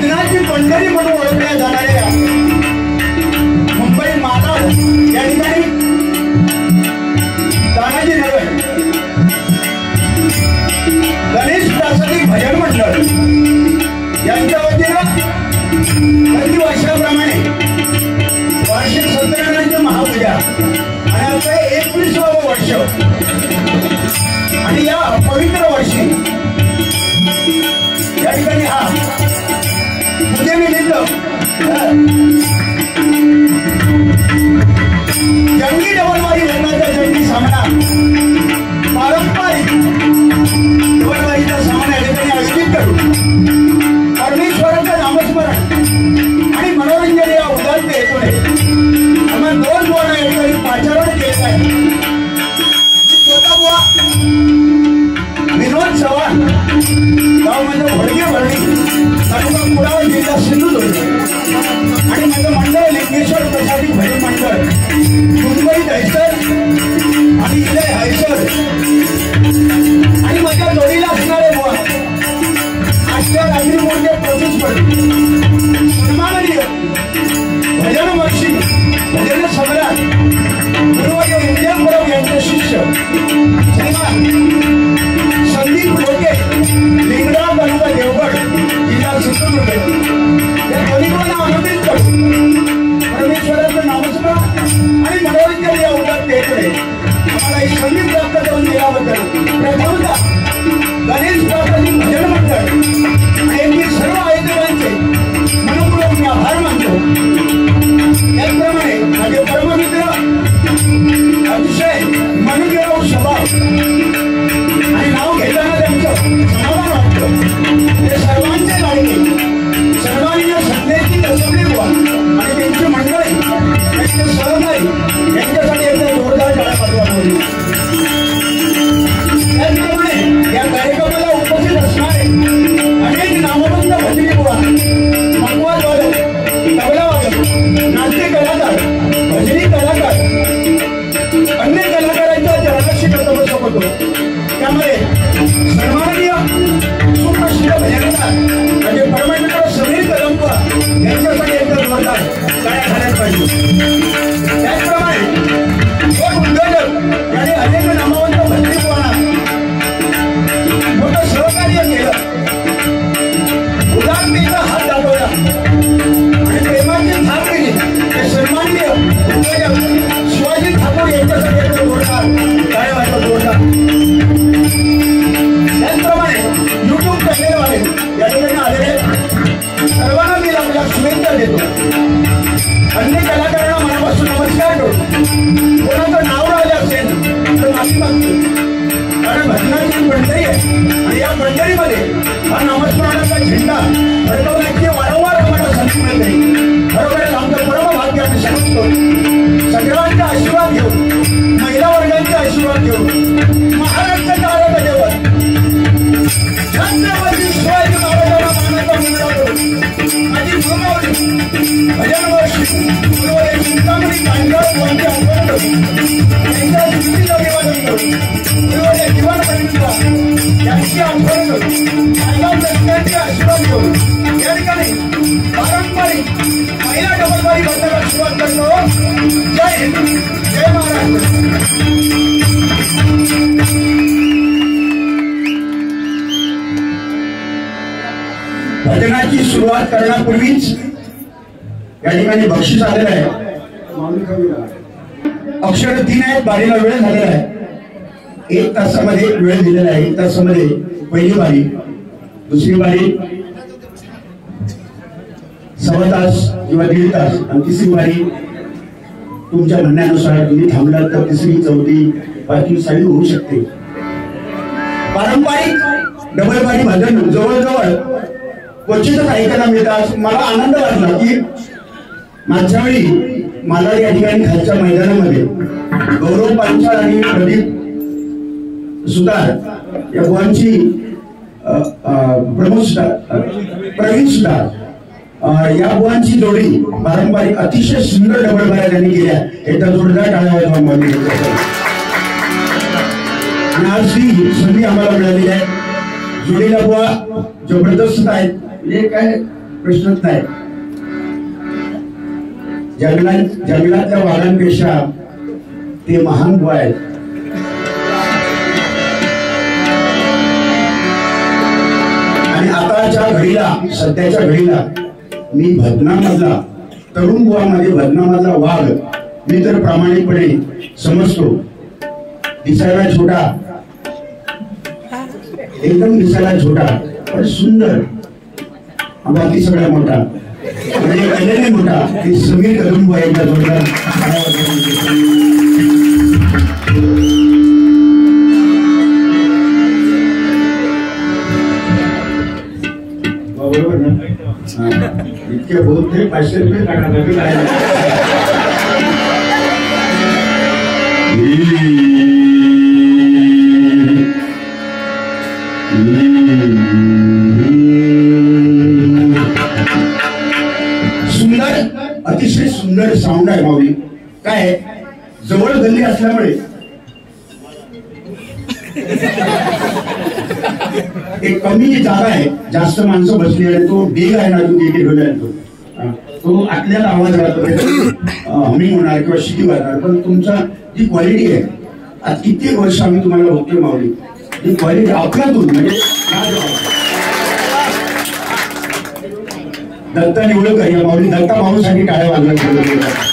भजनाची पंढरी म्हणून ओळखल्या जाणाऱ्या मुंबई मालाड या ठिकाणी तानाजी नगर गणेश प्रासादिक भजन मंडळ यांच्या वतीनं प्रतिवर्षाप्रमाणे वार्षिक सत्यनारायणाची महापूजा आणि आता 21वे वर्ष आणि या पवित्र वर्षी या ठिकाणी हा पूजेनिमित्त जंगी डबलवारी लग्नाचा जंगी सामना पारंपरिक डबलवारीचा सामना या ठिकाणी आयोजित करून परमेश्वराचं नामस्मरण आणि मनोरंजन या उदात्त हेतूने आम्हाला 2 बोर्ड या ठिकाणी पाचारण केलं आहे. स्वतः विनोद चव्हाण गाव म्हणजे भडगे भरणी तालुका कुडाळ जिल्हा सिंधुदुर्ग आणि माझं मंडळ लिंगेश्वर प्रसादिक भजन मंडळ मुंबई दहिसर आणि इथे हैसर आणि माझ्या जोडीला असणारे बुवा आजच्या रात्री मोठे प्रतिस्पर्धी सन्माननीय भजन महर्षी भजन सम्राट गुरुवर्य विद्यापरव यांचे शिष्य श्रीमान संदीप लोके लिंगराव तालुका देवगड जिल्हा सिंधुदुर्ग या दोन्हीकडून आनंदित करून परमेश्वराचं नामस्मरण आणि मनोरंजन या उदात्त हेतूने आम्हाला ही संधी प्राप्त करून दिल्याबद्दल प्रथमतः गणेश प्रासादिक भजन मंडळ आणि मी सर्व आयोजकांचे मनपूर्वक मी आभार मानतो. त्याचप्रमाणे माझे परममित्र अतिशय मनोजीराव स्वभाव आणि नाव घेताना त्यांचं समाधान वाटतं ते सर्वांचे लाडके सर्वांनी संदेशी दसवली बुवा आणि त्यांची मंडळी त्यांचे सहकारी यांच्यासाठी एकदा जोरदार टाळ्या पाठवावी. त्याचप्रमाणे या कार्यक्रमाला उपस्थित असणारे अनेक नामवंत भजनी बुवा मकवाद वादक तबला वादक नाट्य कलाकार भजनी कलाकार अन्य कलाकारांच्या चरणाशी कर्तव्य होतो. त्यामुळे सन्माननीय सुप्रसिद्ध भजनकार म्हणजे परममित्र समीर कदमबुवा यांच्यासाठी एकदा जोरदार टाळ्या झाल्याच पाहिजे. त्याचप्रमाणे एक उद्योजक यांनी अनेक नामवंत भजनी बुवांना मोठं सहकार्य केलं उदारतेचा हात दाखवला आणि प्रेमाची थाप दिली ते सन्माननीय उद्योजक शिवाजी ठाकूर यांच्यासाठी एकदा जोरदार टाळ्या वाजवा जोरदार. त्याचप्रमाणे युट्यूब चॅनेलवाले या ठिकाणी आलेले सर्वांना मी आपल्या शुभेच्छा देतो. अन्य कलाकारांना मनापासून नमस्कार करतो. कोणाचं नाव राहिलं असेल तर माफी मागतो कारण भजनाची मंडळी आहे आणि या मंडळीमध्ये हा नामस्मरणाचा झेंडा फडकवण्याची वारंवार आम्हाला संधी मिळते. खरोखरच आमचं परम भाग्य आम्ही समजतो. सगळ्यांचा आशीर्वाद घेऊन महिला वर्गांचा आशीर्वाद घेऊन महाराष्ट्राच्या आराध्य छत्रपती शिवाजी महाराजांना मानाचा मुलगा करून माझी भूमावली भजन वर्षी गुरुवर्य चिंतामणी कांडगाव यांचे आगमन करून त्यांच्या दृष्टीचं अभिवादन करून गुरुवर्य जीवन पंडितराव यांची आठवण करून कांडगाव रस्त्यांचे आशीर्वाद घेऊन या ठिकाणी पारंपरिक महिला डबलवारी बसायला सुरुवात करतो. जय हिंद जय महाराष्ट्र. भजनाची सुरुवात करण्यापूर्वीच या ठिकाणी बक्षीस आलेलं आहे. अक्षर 3 आहेत. बारीला वेळ झालेला आहे. 1 तासामध्ये वेळ दिलेला आहे. 1 तासामध्ये पहिली बारी दुसरी बारी 1.25 तास किंवा 1.5 तास आणि तिसरी बारी तुमच्या म्हणण्यानुसार तुम्ही थांबलात तर तिसरी चौथी 5वी 6वी होऊ शकते. पारंपरिक डबलबारी भजन जवळजवळ क्वचितच ऐकायला मिळतात. मला आनंद वाटला की मागच्या वेळी मला या ठिकाणी खालच्या मैदानामध्ये गौरव पांचाळ आणि प्रदीप सुतार या बुवांची प्रमोद सुतार प्रवीण सुतार या बुवांची जोडी पारंपरिक अतिशय सुंदर डबलबाऱ्या त्यांनी केल्या. एकदा जोरदार टाळ्या वाजवा. आणि आज ही संधी आम्हाला मिळाली आहे. जोडीला बुवा जबरदस्त आहेत. म्हणजे काय प्रश्नच नाही. जंगलातल्या वाघांपेक्षा ते महान बुवा आहेत. आणि आताच्या घडीला, सध्याच्या घडीला मी भदनामधला तरुण बुवामध्ये भदनामधला वाघ मी तर प्रामाणिकपणे समजतो. दिसायला छोटा, एकदम दिसायला छोटा पण सुंदर, बाकी सगळ्या मोठा, म्हणजे कलेने मोठा. ते समीर कदम बुवा एकदा जोरदार. बरोबर ना? इतके बोलते 500 रुपये काढा. सुंदर, अतिशय सुंदर साऊंड आहे माऊली. काय जवळ गल्ली असल्यामुळे एक कमी जागा आहे, जास्त माणसं बसली आणि तो बेग आहे ना, तो आतल्याला आवाज राहतो, हमिंग होणार किंवा शिटी वाजणार. पण तुमचा जी क्वालिटी आहे, आज कित्येक वर्ष आम्ही तुम्हाला बघतोय माऊली, ही क्वालिटी आपल्यातून म्हणजे दत्ता निवडकर या माऊली, दत्ता माऊलीसाठी टाळ्या वाजवल्या.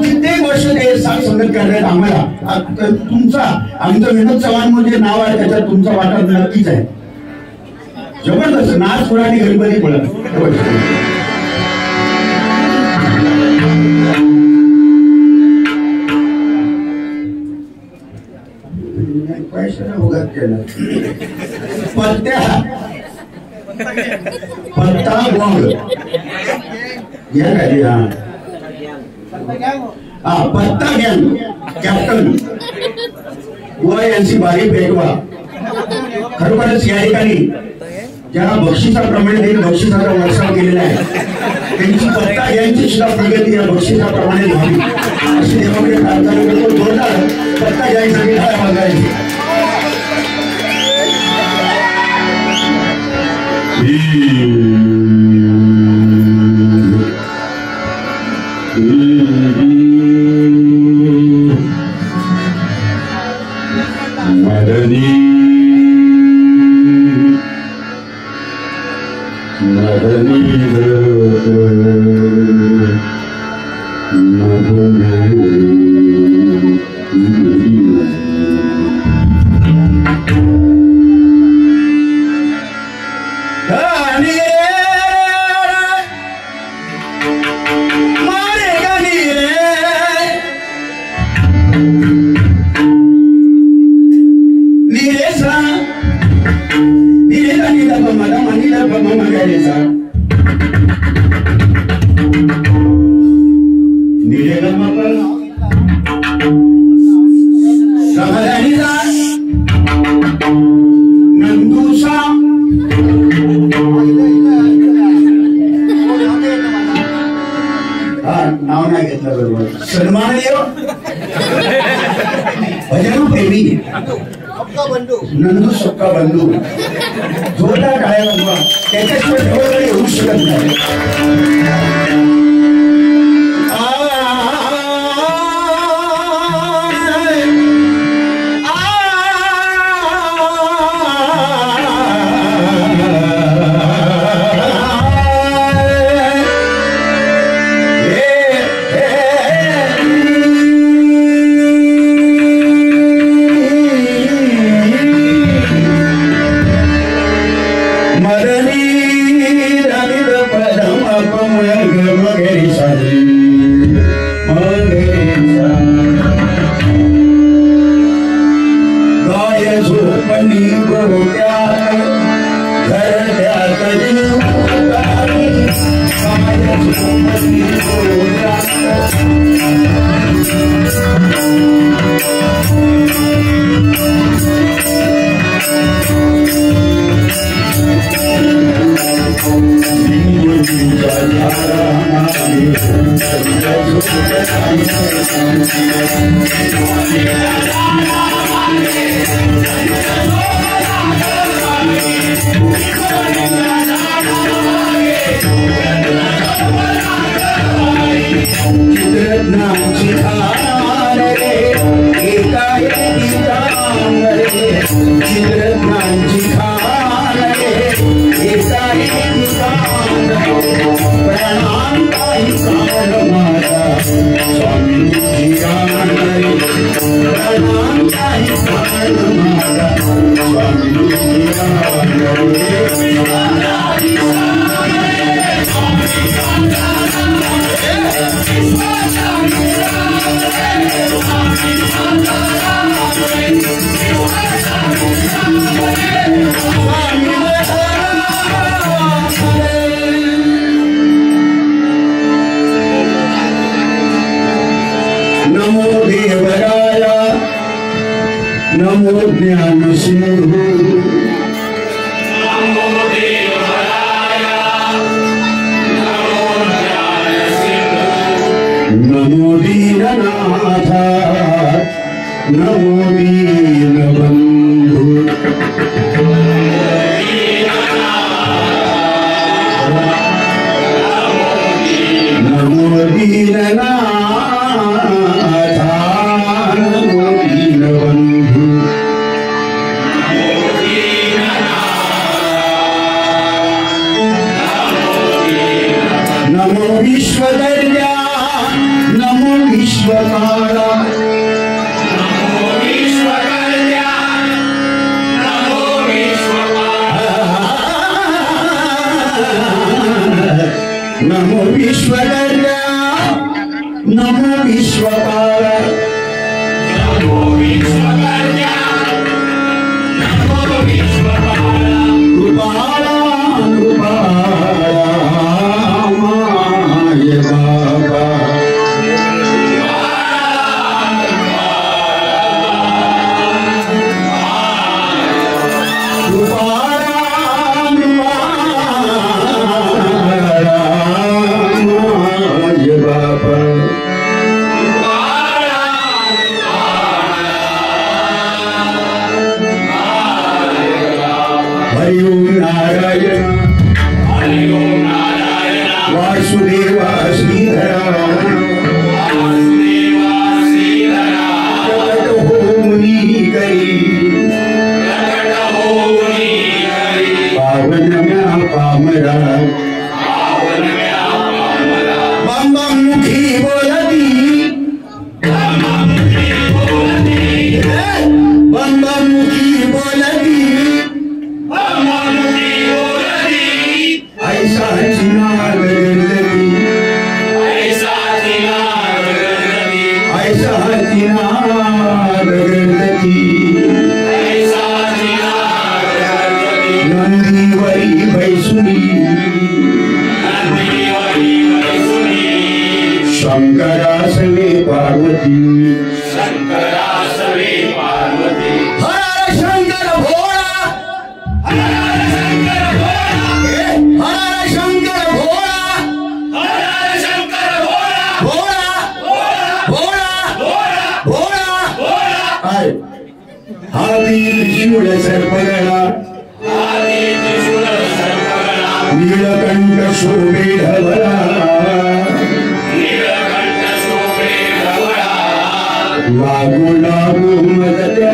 कित्येक वर्ष ते साथ संगत करण्यात आम्हाला तुमचा, आमचं विनोद चव्हाण म्हणजे नाव आहे, त्याच्यात तुमचा वाटा नक्कीच आहे. जबरदस्त नाच कोणा आणि गणपती कोणा. पैशाला उगाच केलं. पत्ता बॉम्ब या काय? हा पत्ता गँग कॅप्टन बुवा यांची बारी पेटवा. खरोखरच या ठिकाणी ज्या बक्षिसाप्रमाणे बक्षिसाचा वर्षाव केलेला आहे, त्यांची पत्ता गँगची सुद्धा प्रगती या बक्षिसाप्रमाणे व्हावी अशी देवाकडे प्रार्थना करतो. जोरदार पत्ता गँगसाठी टाळ्या वाजवायची. नाव नाही घेतलं बरोबर. सन्माननीय भजन प्रेमी नंदू सक्का बंधू, जोरदार टाळ्या वाजवा. त्याच्याशिवाय जवळ येऊ शकत नाही. Thank you. नमो विश्वकर्या नमो विश्वपाल नमो विश्वकर्या नमो विश्वपाल कृपाला कृपाला माय बाबा वासुदेवा श्रीधरा प्रकट हो मुनी करी पावन म्या पामरा बम बम मुखी बोलती बम बम मुखी बोलती ऐसा चिनार गगनती ऐसा चिनार गगनती नंदीवरी भैसुनी शंकरासवे पार्वती हर शंकर भोला हर शंकर त्रिशूल सर्पगणा नीलकंठ शोभे ढवळा लागू लागू मदत्या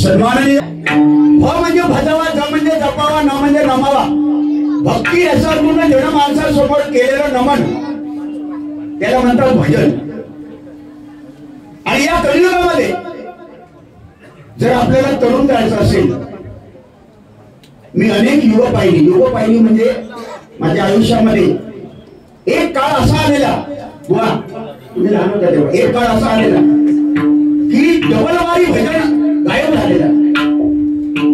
सन्माननीय हो म्हणजे भजावा, ज म्हणजे जपावा, न म्हणजे नमावा. भक्ती याचा पूर्ण देणं माणसासमोर केलेलं नमन त्याला म्हणतात भजन. आणि या कलियुगामध्ये जर आपल्याला तरुण जायचं असेल, मी अनेक युग पाहिली म्हणजे माझ्या आयुष्यामध्ये एक काळ असा आलेला, बुवा तुम्ही लहान होता तेव्हा, एक काळ असा आलेला की डबलवारी भजन गायब झालेला.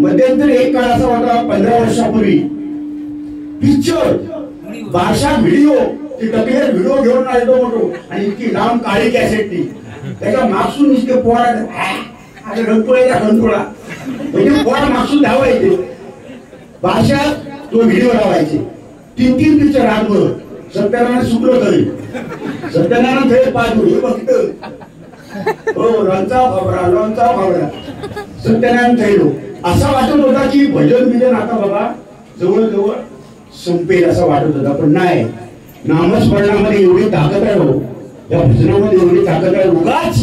मध्यंतरी एक काळ असा होता 15 वर्षापूर्वी पिक्चर भाषा व्हिडिओ ती टकलेर व्हिडिओ घेऊन आलो मोठो आणि इतकी लांब काळी कॅसेट ती त्याच्या मागसून इतके पोळा रंगपुळ्याच्या रंगपुळा म्हणजे पोळा मागसून धावायचे भाषा तो व्हिडिओ लावायचे. 3 पिक्चर रातभर सत्यनारायण सुटलो तरी सत्यनारायण थेट पाहतो हे बघत हो लोणचा फाबरा सत्यनारायण थैलो. असा वाटत होता की भजन बिजन आता बाबा जवळजवळ संपेल असं वाटत होता, पण नाही. नामस्मरणामध्ये एवढी ताकद आहे हो, या भजनामध्ये एवढी ताकद आहे. उगाच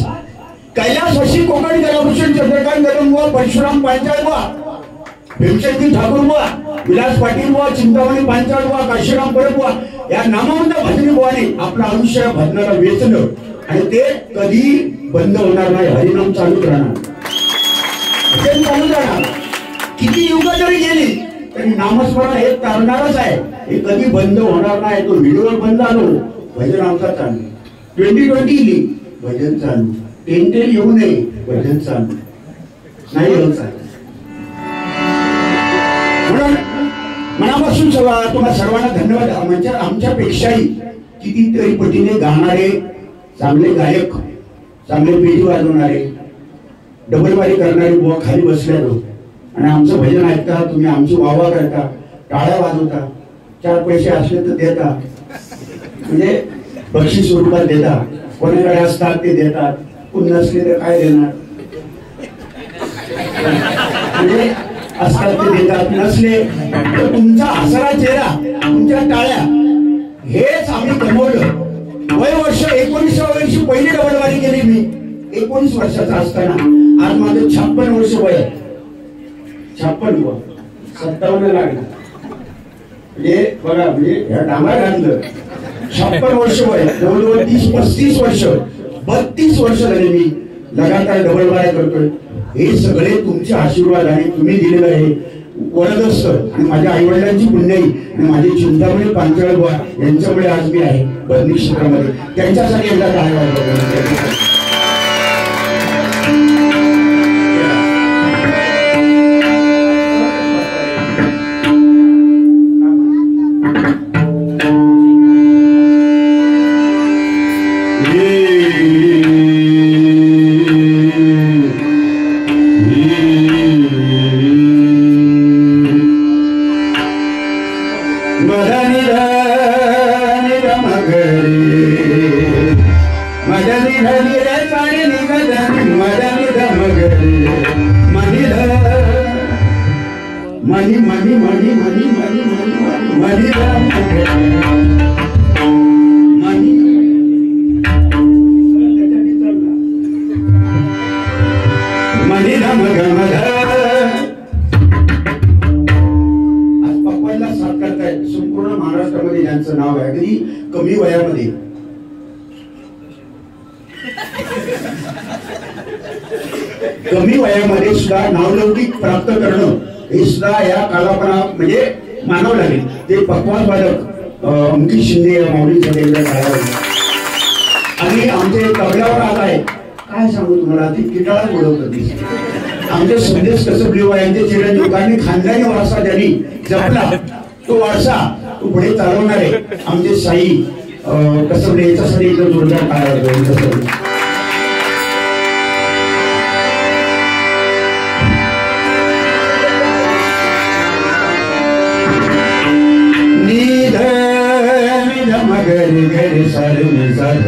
कैलासवासी कोकण कलाभूषण चंद्रकांत गरंगवा परशुराम पांचाळ भीमसेनजी ठाकूर बुवा, विलास पाटील बुवा, चिंतामणी पांचाळ बुवा, काशीराम परब बुवा या नामवंत भजनी बुवाने आपलं आयुष्य भजनाला वेचलं आणि ते कधी बंद होणार नाही. हरिनाम चालूच राहणार, भजन चालूच राहणार. किती युग जरी गेली तरी नामस्मरण हे चालणारच आहे. हे कधी बंद होणार नाही. तो व्हिडिओ बंद झालो, भजन आमचा चालू. 2020 इली भजन चालू. 10 येऊ नये भजन चालू नाही होत चालू. म्हणून मनापासून तुम्हाला सर्वांना धन्यवाद. म्हणजे आमच्यापेक्षाही कितीतरी पटीने गाणारे चांगले गायक, चांगले पेटी वाजवणारे, डबलबारी करणारे बुवा खाली बसलेलो आणि आमचं भजन ऐकता, तुम्ही आमची वाहवा करता, टाळ्या वाजवता, 4 पैसे असले तर देता, म्हणजे बक्षीस स्वरूपात देता, कोणाकडे असतात ते देतात, कोण नसले तर काय देणार, म्हणजे असतात ते देतात, नसले तर तुमचा हसरा चेहरा, तुमच्या टाळ्या, हेच आम्ही कमवलं. वय वर्ष 19व्या वर्षी पहिली डबलबारी केली मी 19 वर्षाचा असताना. आज माझं 56 वर्ष वय आहे. 56 57 लागलं म्हणजे बघा, म्हणजे ह्या डांगा घातलं 56 वर्ष वय. जवळजवळ 30-35 वर्ष 32 वर्ष झाले मी लगातार डबलबाऱ्या करतोय. हे सगळे तुमचे आशीर्वाद आणि तुम्ही दिलेलं आहे वरद असतं आणि माझ्या आई वडिलांची पुण्याई आणि माझे चिंतामणी पांचाळ बुवा यांच्यामुळे आज मी आहे भजनी क्षेत्रामध्ये. त्यांच्यासाठी एकदा काय वाटतं. संपूर्ण महाराष्ट्रामध्ये ज्यांचं नाव आहे, अगदी कमी वयामध्ये सुद्धा नावलौकिक प्राप्त करणं हे सुद्धा या कालापणा म्हणजे मानव लागेल. ते पक्वास बालक अंकित शिंदे या माऊलींच्या आणि आमचे तबल्यावर आलाय, काय सांगू तुम्हाला, ती किटाळा बोलवत. आमचे संदेश कसबले यांचे चिरंजीवांनी खानदानी वारसा ज्यांनी जपला, तो वारसा तो पुढे चालवणारे आमचे साई कसबले याच्यासाठी एकदम जोरदार काय गरी गरी सारे साध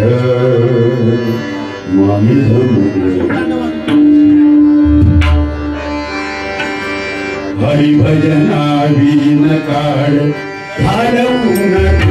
हरि भजना बीन काळ घालवू नको.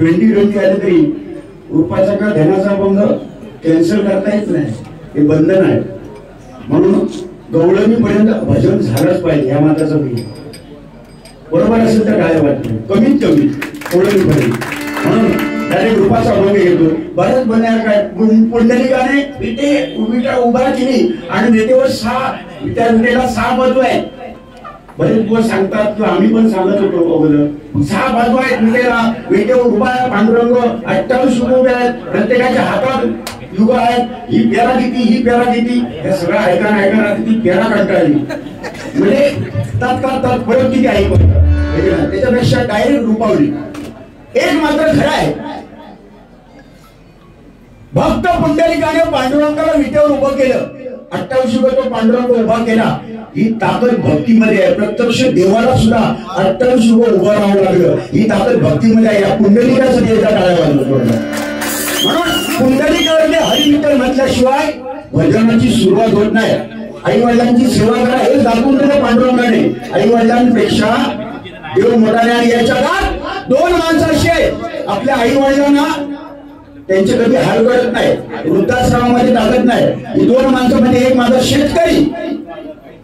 2020 आले तरी रूपाचा किंवा ध्यानाचा भंग कॅन्सल करता येत नाही, हे बंधन आहे. म्हणून गवळणीपर्यंत भजन झालंच पाहिजे या माताचं मी बरोबर असेल तर काय वाटतं, कमीत कमी गवळणीपर्यंत. म्हणून डायरेक्ट रूपाचा भंग येतो. बरंच बन्या काय पुंडलिकाने विटे उभा केली आणि विटेवर त्या विटेला 6 बाजू आहे. बरेच दिवस सांगतात किंवा आम्ही पण सांगत होतो अगोदर 6 बाजू आहेत विटेला. विटेवर उभा आहे पांडुरंग, 28 युग उभे आहेत, प्रत्येकाच्या हातात युग आहेत. ही पेरा किती, ही पेरा किती, हे सगळं ऐका ती पेरा कंटाळली. म्हणजे तात परत किती ऐकत, त्याच्यापेक्षा डायरेक्ट रूपावली. एक मात्र खरं आहे, भक्त पुंडलिकाने पांडुरंगाला विटेवर उभं केलं. 28 युग तो पांडुरंग उभा केला. ही ताकद भक्तीमध्ये आहे. प्रत्यक्ष देवाला सुद्धा 28 युग उभं राहावं लागलं. ही ताकद भक्तीमध्ये आहे. या पुंडलिकासाठी याचा टाळ्या वाजवतो. म्हणून पुंडलिकावरती हरिविठ्ठल म्हटल्याशिवाय भजनाची सुरुवात होत नाही. आई वडिलांची सेवा करा हे दाखवून दिलं पांडुरंगाने. आई वडिलांपेक्षा देव मोठाने. आणि याच्या काळात 2 माणसं अशी आहेत, आपल्या आई वडिलांना त्यांचे कधी हाल करत नाही, वृद्धाश्रमामध्ये टाकत नाही. ही 2 माणसामध्ये एक माझा शेतकरी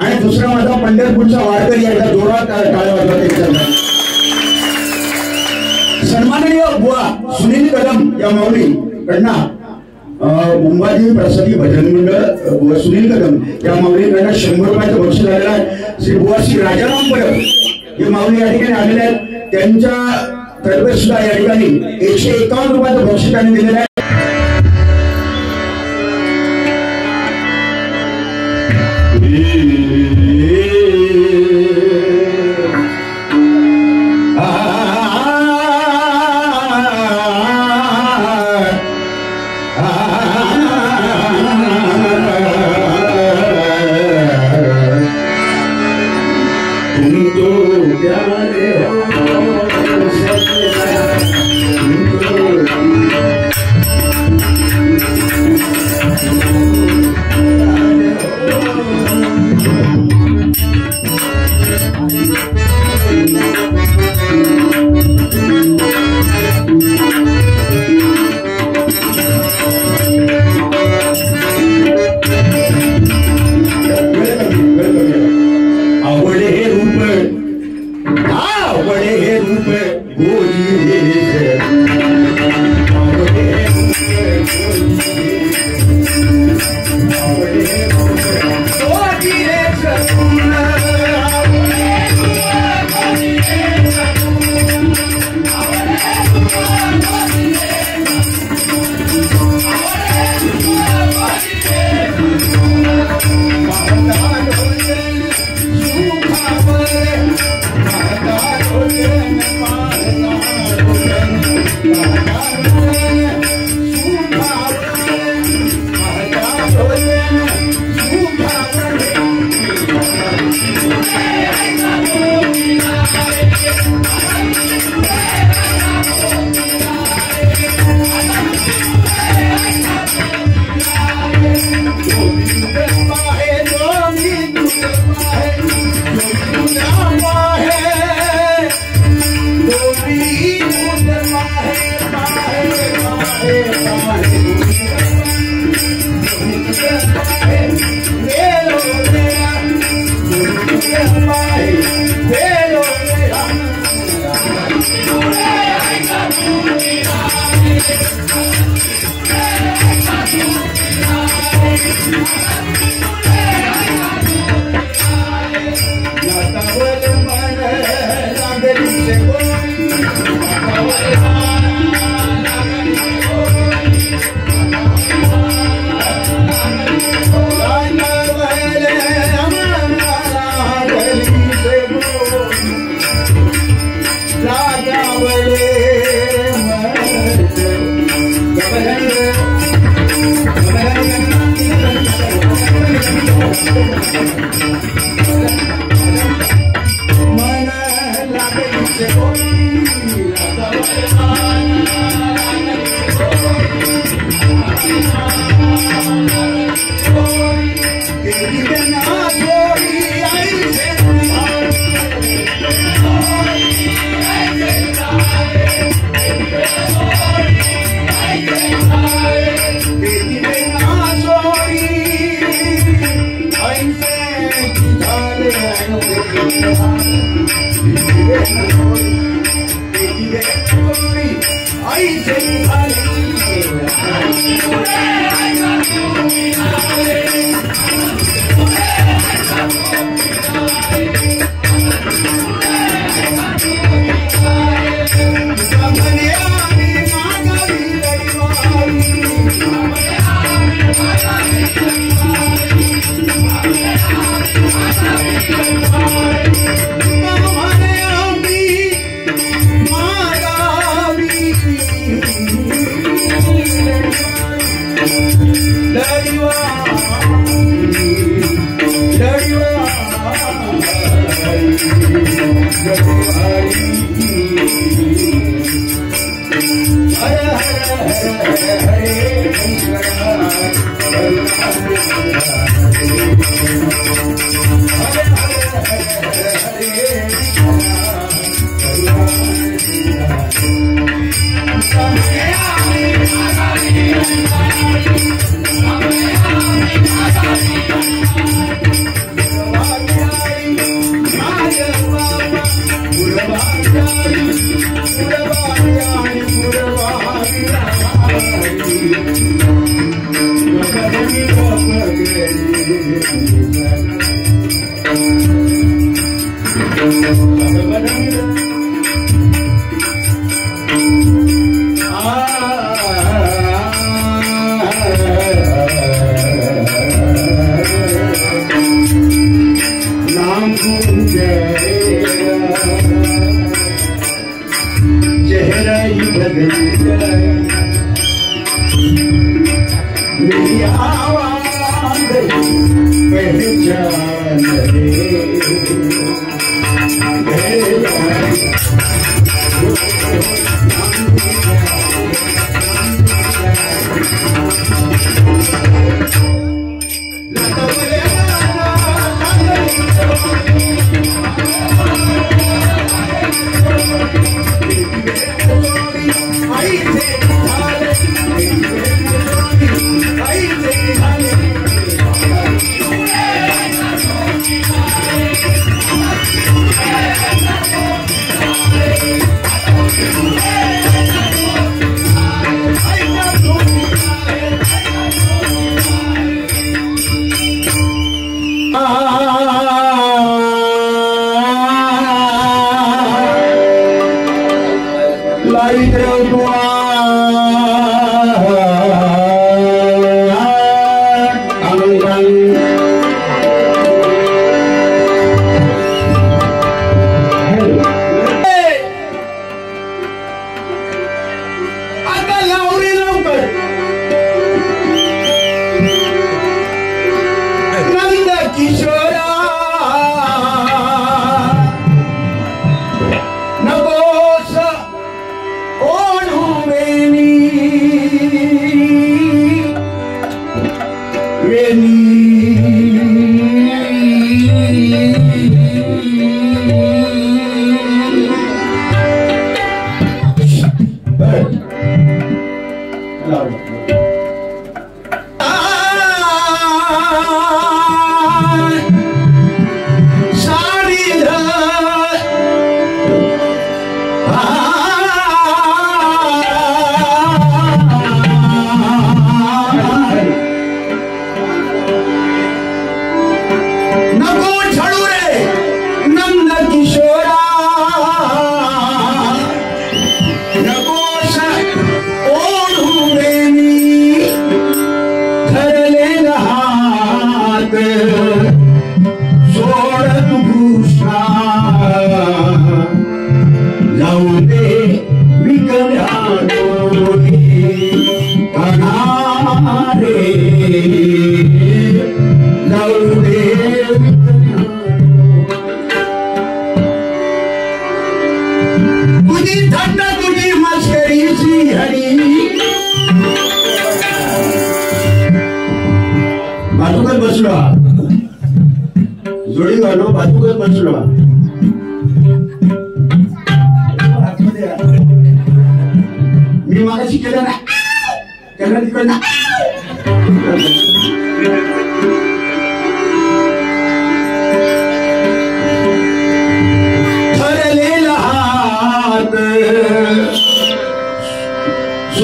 आणि दुसरा माझा पंढरपूरचा वारकरी. एकदा जोरात टाळ्या वाजवा त्यांच्या. सन्माननीय बुवा सुनील कदम या माऊली कडनं मुंबादेवी प्रसादी भजन मंडळ सुनील कदम या माऊलीकडनं 100 रुपयाचं बक्षीस आलेलं आहे. श्री बुवा श्री राजाराम परब हे माऊली या ठिकाणी आलेले आहेत. त्यांच्या तर्फे सुद्धा या ठिकाणी 151 रुपयाचं बक्षीस त्यांनी दिलेलं आहे.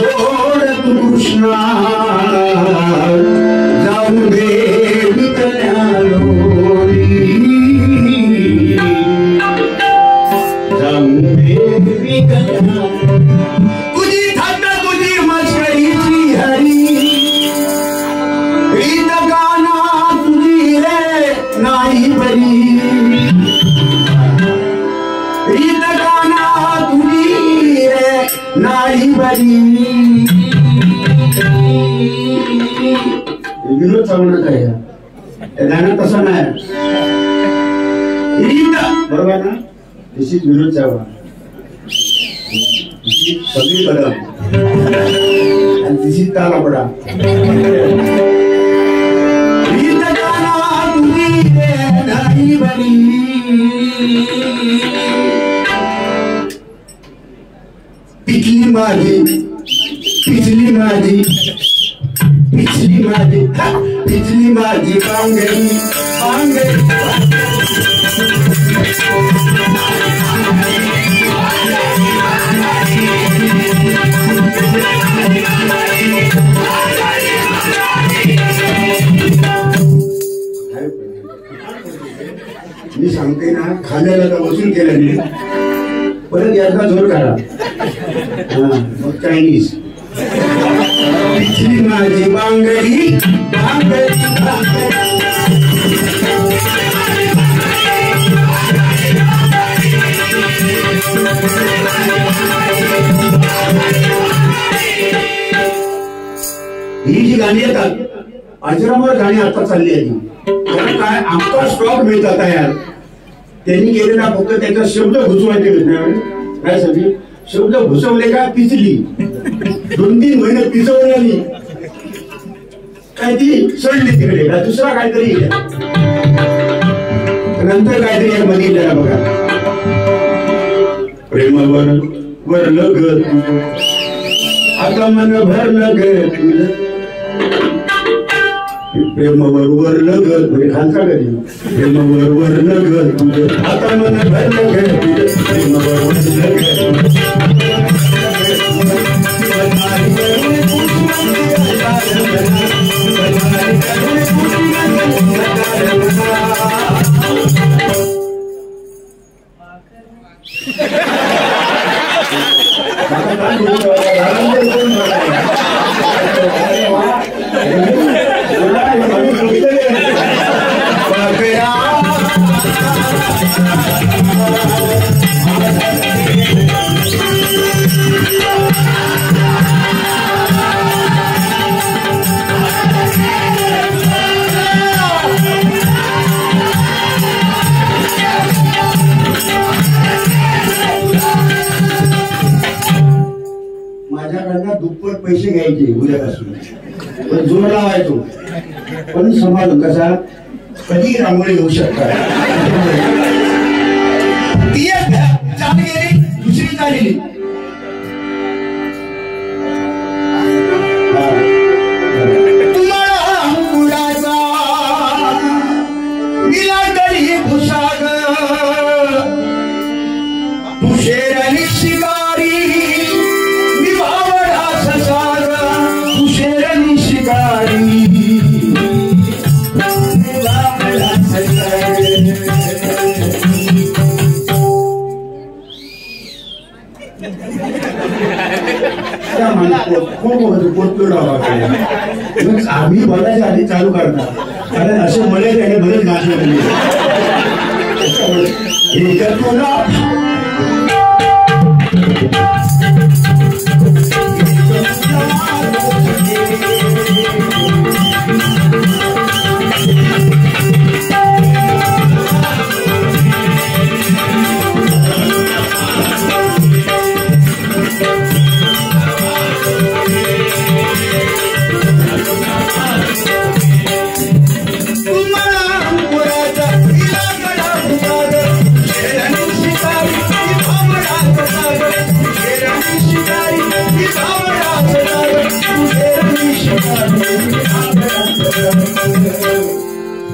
सोड तू कृष्णा जाऊ दे विकल्या लोरी जाऊ दे विकल्या तुझी थट्टा तुझी मस्करीची हरी रीत गाना तुझी रे नाही बरी रीत गाना तुझी रे नाही बरी विनोद चव्हाण आहे गाणं तसं नाही रीत बरोबर ना दिस इज विनोद चव्हाण सगळी कदम आणि दिस इज तालापडा रीत गाना तुझी रे नाही बरी पिछली माझी पिछली माझी पिछली माझी पिछली माझी बांगडी बांगडी मी सांगते ना खाल्ल्याला तर वसूल केल्याने परत याचा जोर काढा मग चायनीज पिछली माझी बांगडी बांगडी ही जी गाणी येतात अजरामर गाणी आता चालली आहे कारण काय आमचा स्टॉक मिळतात तयार त्यांनी केलेला फक्त त्याचा शब्द घुसवायचे काय सगळी शब्द घुसवले का पिचली 2-3 महिने पिचवली काय ती सडली तिकडे दुसरा काहीतरी नंतर काहीतरी एक बघितलेला बघा प्रेमावर वरलं ग आता मन भरलं ग प्रेमावर वरलं ग म्हणजे खालचा कधी प्रेमावर वरलं ग तुझं आता मन भरलं ग प्रेमावर वरलं ग माझ्याकडनं दुप्पट पैसे घ्यायचे उद्यापासून पण जोर लावायचो पण समाज कसा कधी रांगोळी होऊ शकतात ती एक चाल गेली दुसरी चालली तुम्हाला अंकुराचा मिला तरी भुसाग तुषेर आणि शिकारी आम्ही बोलायच्या आधी चालू करणार कारण असे मळे त्याने बरेच गाणे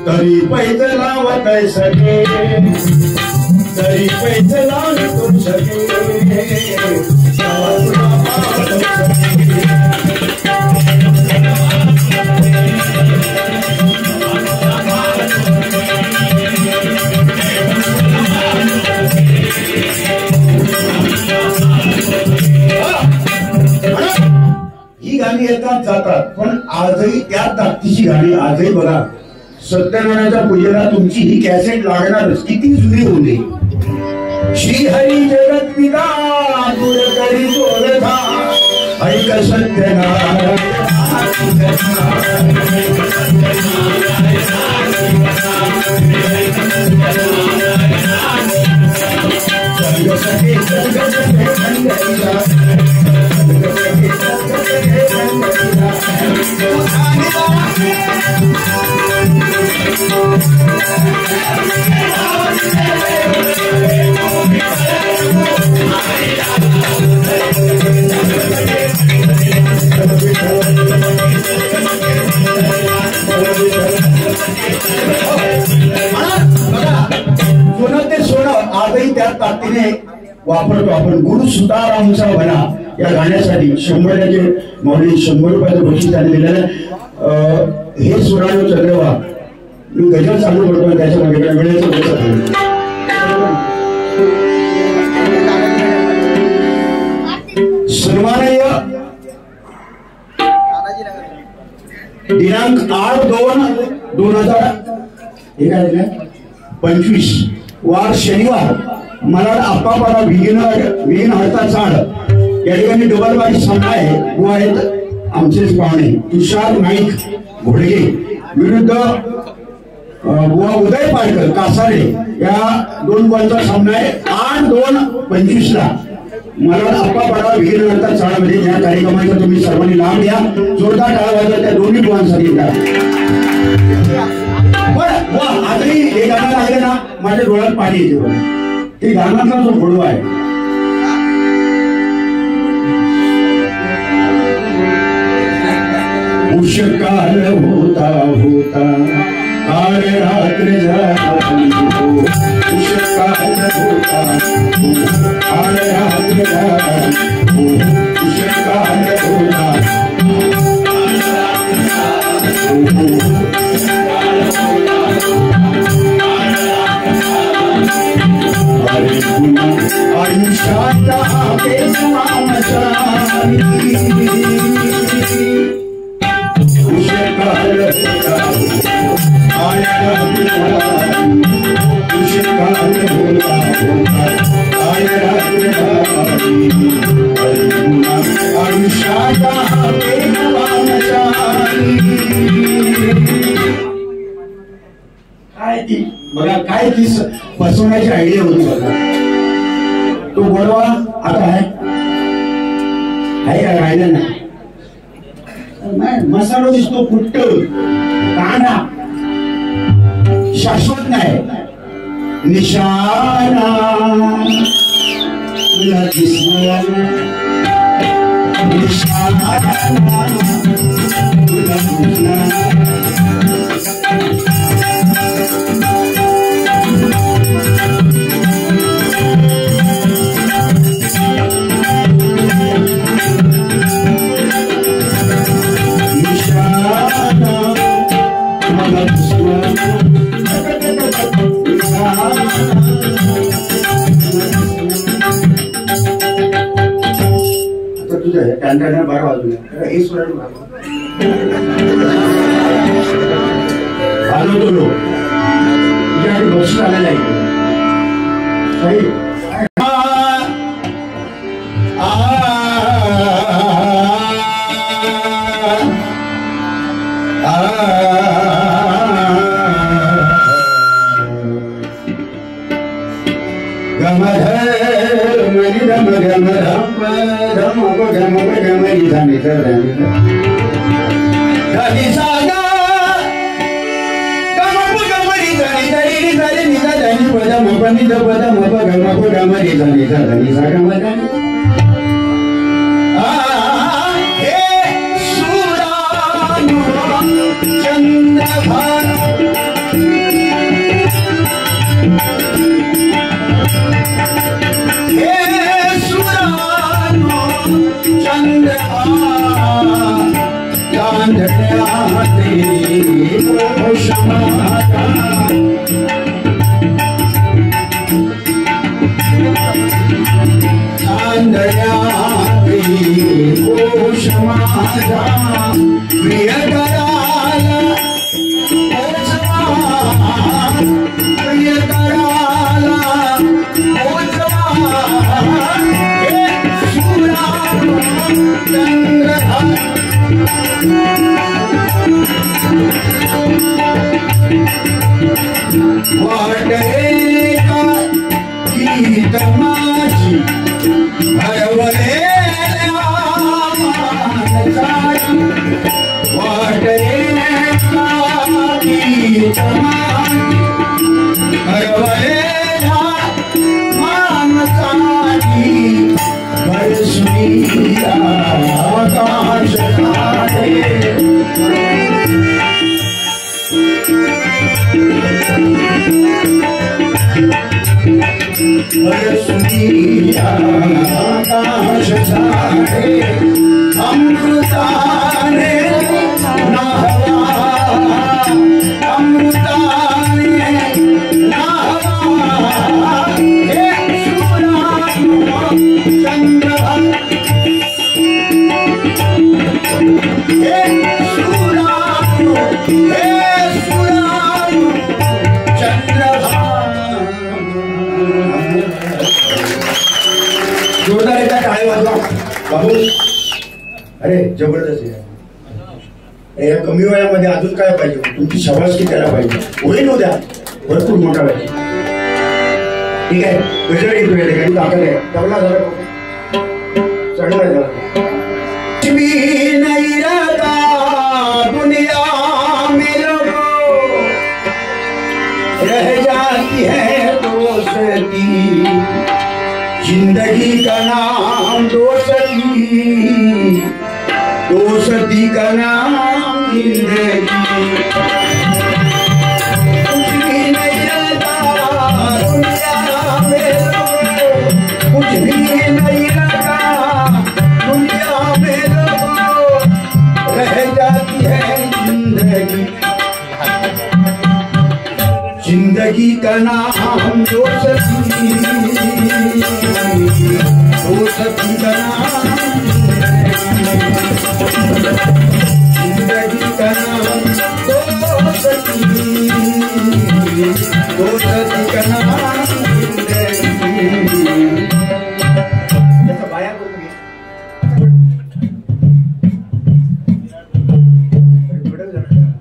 तरी पैसे लावत सके तरी पैसे लावतो सके ही गाणी येतात जातात, पण आजही त्या ताकदीची गाणी आजही बघा. सत्यनारायणाच्या पूजेला तुमची ही कॅसेट लागणारच, किती जुनी होऊ दे. श्री हरी जगत पिता दूर करी चोरधा ऐक सत्यनारायण सोनं ते सोनं आजही त्या ताकदीने वापरतो आपण. गुरु सुतारामचा म्हणा या गाण्यासाठी 100 मौली 100 रुपयाचं बक्षीस त्यांनी दिलेलं. हे सुराणू चंद्रवा मी गजल चालू करतो त्याच्यामध्ये वेळेचं सन्माननीय दिनांक 8/2/2025 वार शनिवार मलाड आप्पापाडा विहीनहर्ता चाड या ठिकाणी डबल बाजी सामना आहे. वो आहेत आमचेच पाहुणे तुषार नाईक घोडगे विरुद्ध बुवा उदय पारकर कासारे या 2 बॉलचा सामना आहे. 8/2/25 ला मलाड आप्पापाडा विहीनहर्ता चाड मध्ये या कार्यक्रमाचा तुम्ही सर्वांनी लाभ घ्या. जोरदार टाळ्या वाजवा त्या दोन्ही बुवांसाठी. आजही हे गाणं लागले ना माझ्या डोळ्यात पाणी येते. ते गाण्यातला जो गोडवा आहे उषकाल होता होता काळ रात्र झाली उषकाल होता काळ रात्र झाली उषकाल होता आयुष्याचा काय ती बघा काय ती बसवण्याची आयडिया होती बघा. तो गोडवा आता आहे का राहिला नाही. मसाला दिसतो फुट्ट कांदा शाश्वत नाही. निशाणा तुला दिसला निशाणा तुला दिसला त्यांना 12 वाजले हे सुराणू आलो तो लोक तुझ्या आधी बस आलेला आहे. चंद्र अरे जबरदस्त आहे. या कमी वयामध्ये अजून काय पाहिजे? तुमची शाबासकी त्याला पाहिजे. होईल उद्या भरपूर मोठा पाहिजे. ठीक आहे. गजर घेतो या ठिकाणी दाखल आहे. तबला झाला चढला झाला. नहीं रहता दुनिया में लोगों रह जाती है दोस्ती जिंदगी का नाम दोस्ती दोस्ती का नाम जिंदगी कुछ भी नहीं रहता दुनिया में लोगों कुछ भी नहीं रहता दुनिया में लोगों रह जाती है जिंदगी जिंदगी का नाम दोस्ती दोस्ती का नाम जिंदगी का नाम दोस्ती दोस्ती का नाम जिंदगी. त्याचा बाया करून घे.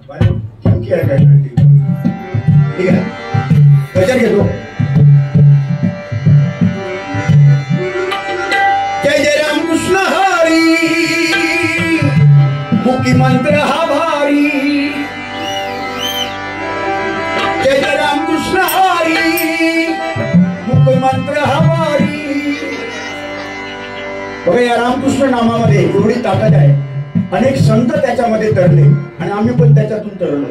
बाया चमकी आहे काय? ठीक आहे. गजर घेतो. जय जय राम कृष्ण हरी मुखी मंत्र हा भारी. जय जय राम कृष्ण हरी मुखी मंत्र हा भारी. बघा या रामकृष्ण नामामध्ये एवढी ताकद आहे. अनेक संत त्याच्यामध्ये तरले आणि आम्ही पण त्याच्यातून तरलो.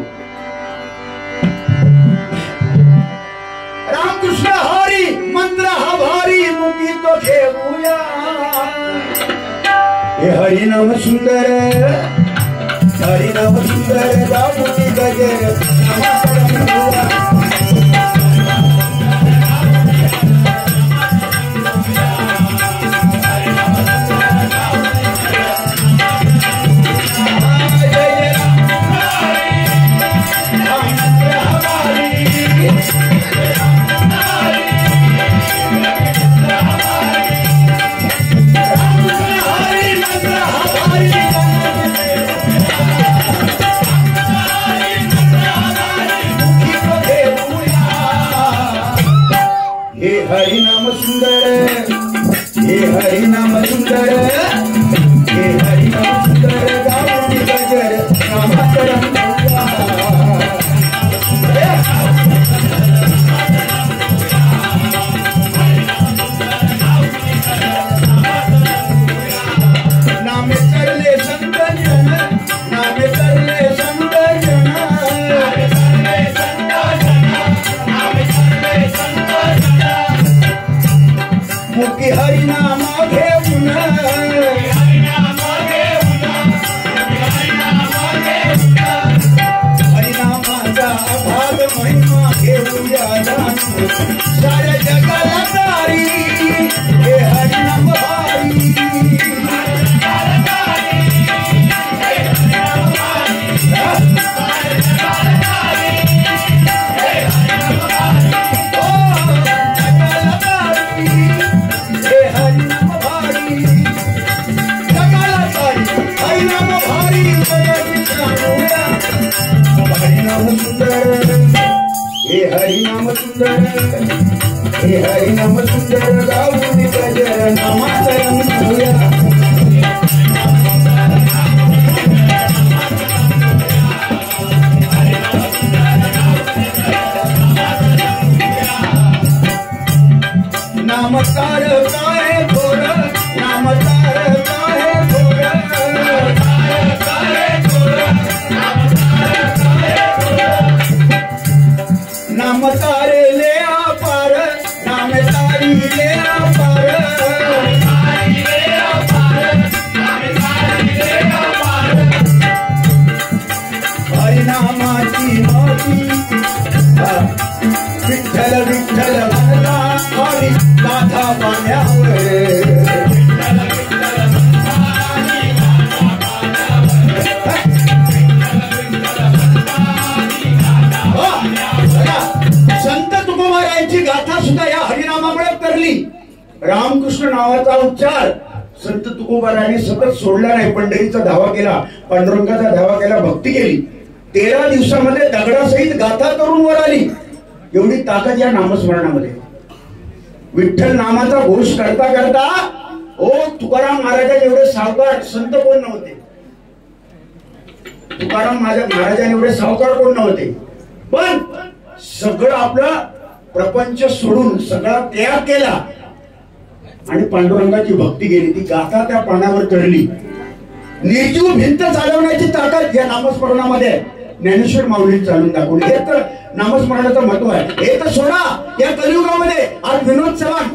रामकृष्ण हरी मंत्र हा भारी मुखी तो घेऊया. हे हरिनाम सुंदर हरिनाम सुंदर जामुनी गजर हरिनाम सुंदर हे हरिनाम सुंदर हे हरिनाम सुंदर गाऊन गजर नामाचरण करूया नामकार काय थोर नामकार काय थोर नाम तारे ले पार नाम तारी ले पार हरिनामाची मोती विठ्ठल विठ्ठल म्हणला हरी गाथा पाण्यावर संत तुकोबारायांची गाथा सुद्धा या हरिनामामुळे करली. रामकृष्ण नावाचा उच्चार संत तुकोबारायांनी सतत सोडला नाही. पंढरीचा धावा केला, पांडुरंगाचा धावा केला, भक्ती केली. 13 दिवसामध्ये दगडासहित गाथा करून वर आली. एवढी ताकद या नामस्मरणामध्ये. विठ्ठल नामाचा घोष करता करता तुकाराम महाराजांनी एवढे सावकार संत कोण नव्हते. तुकाराम महाराजांनी एवढे सावकार कोण नव्हते. पण सगळं आपला प्रपंच सोडून सगळा त्याग केला आणि पांडुरंगाची भक्ती केली. ती गाथा त्या पानावर चढली. निर्जीव भिंत चालवण्याची ताकद या नामस्मरणामध्ये ज्ञानेश्वर माऊलींनी चालून दाखवली. हे तर नामस्मरणाचं महत्व आहे. हे तर सोडा या कलियुगामध्ये आज विनोद चव्हाण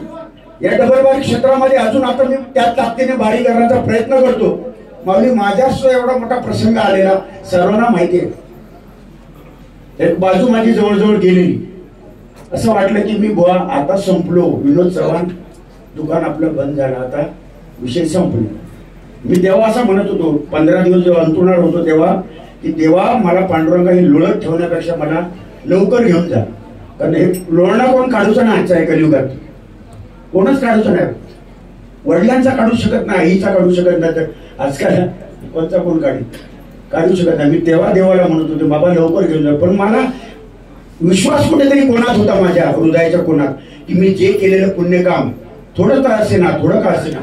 या डबलबारी क्षेत्रामध्ये अजून आता मी त्या ताकदीने बारी करण्याचा प्रयत्न करतो. माऊली माझ्याच एवढा मोठा प्रसंग आलेला सर्वांना माहिती आहे. एक बाजू माझी जवळजवळ गेलेली. असं वाटलं की मी बुवा आता संपलो. विनोद चव्हाण दुकान आपलं बंद झालं, आता विषय संपले. मी तेव्हा असं म्हणत होतो 15 दिवस जेव्हा अंतरुणावर होतो तेव्हा की देवा मला पांडुरंगा ही लोळत ठेवण्यापेक्षा मला लवकर घेऊन जा. कारण हे लोळणं कोण काढूचं नाही आजच्या कलियुगात. कोणच काढूचं नाही. वडिलांचा काढू शकत नाही, आईचा काढू शकत नाही, तर आजकाल कोणचा कोण काढू शकत नाही. मी तेव्हा देवाला म्हणत होतो बाबा लवकर घेऊन जा. पण मला विश्वास कुठेतरी कोणात होता माझ्या हृदयाच्या कोणात की मी जे केलेलं पुण्यकाम थोडं का असेना थोडं का असेना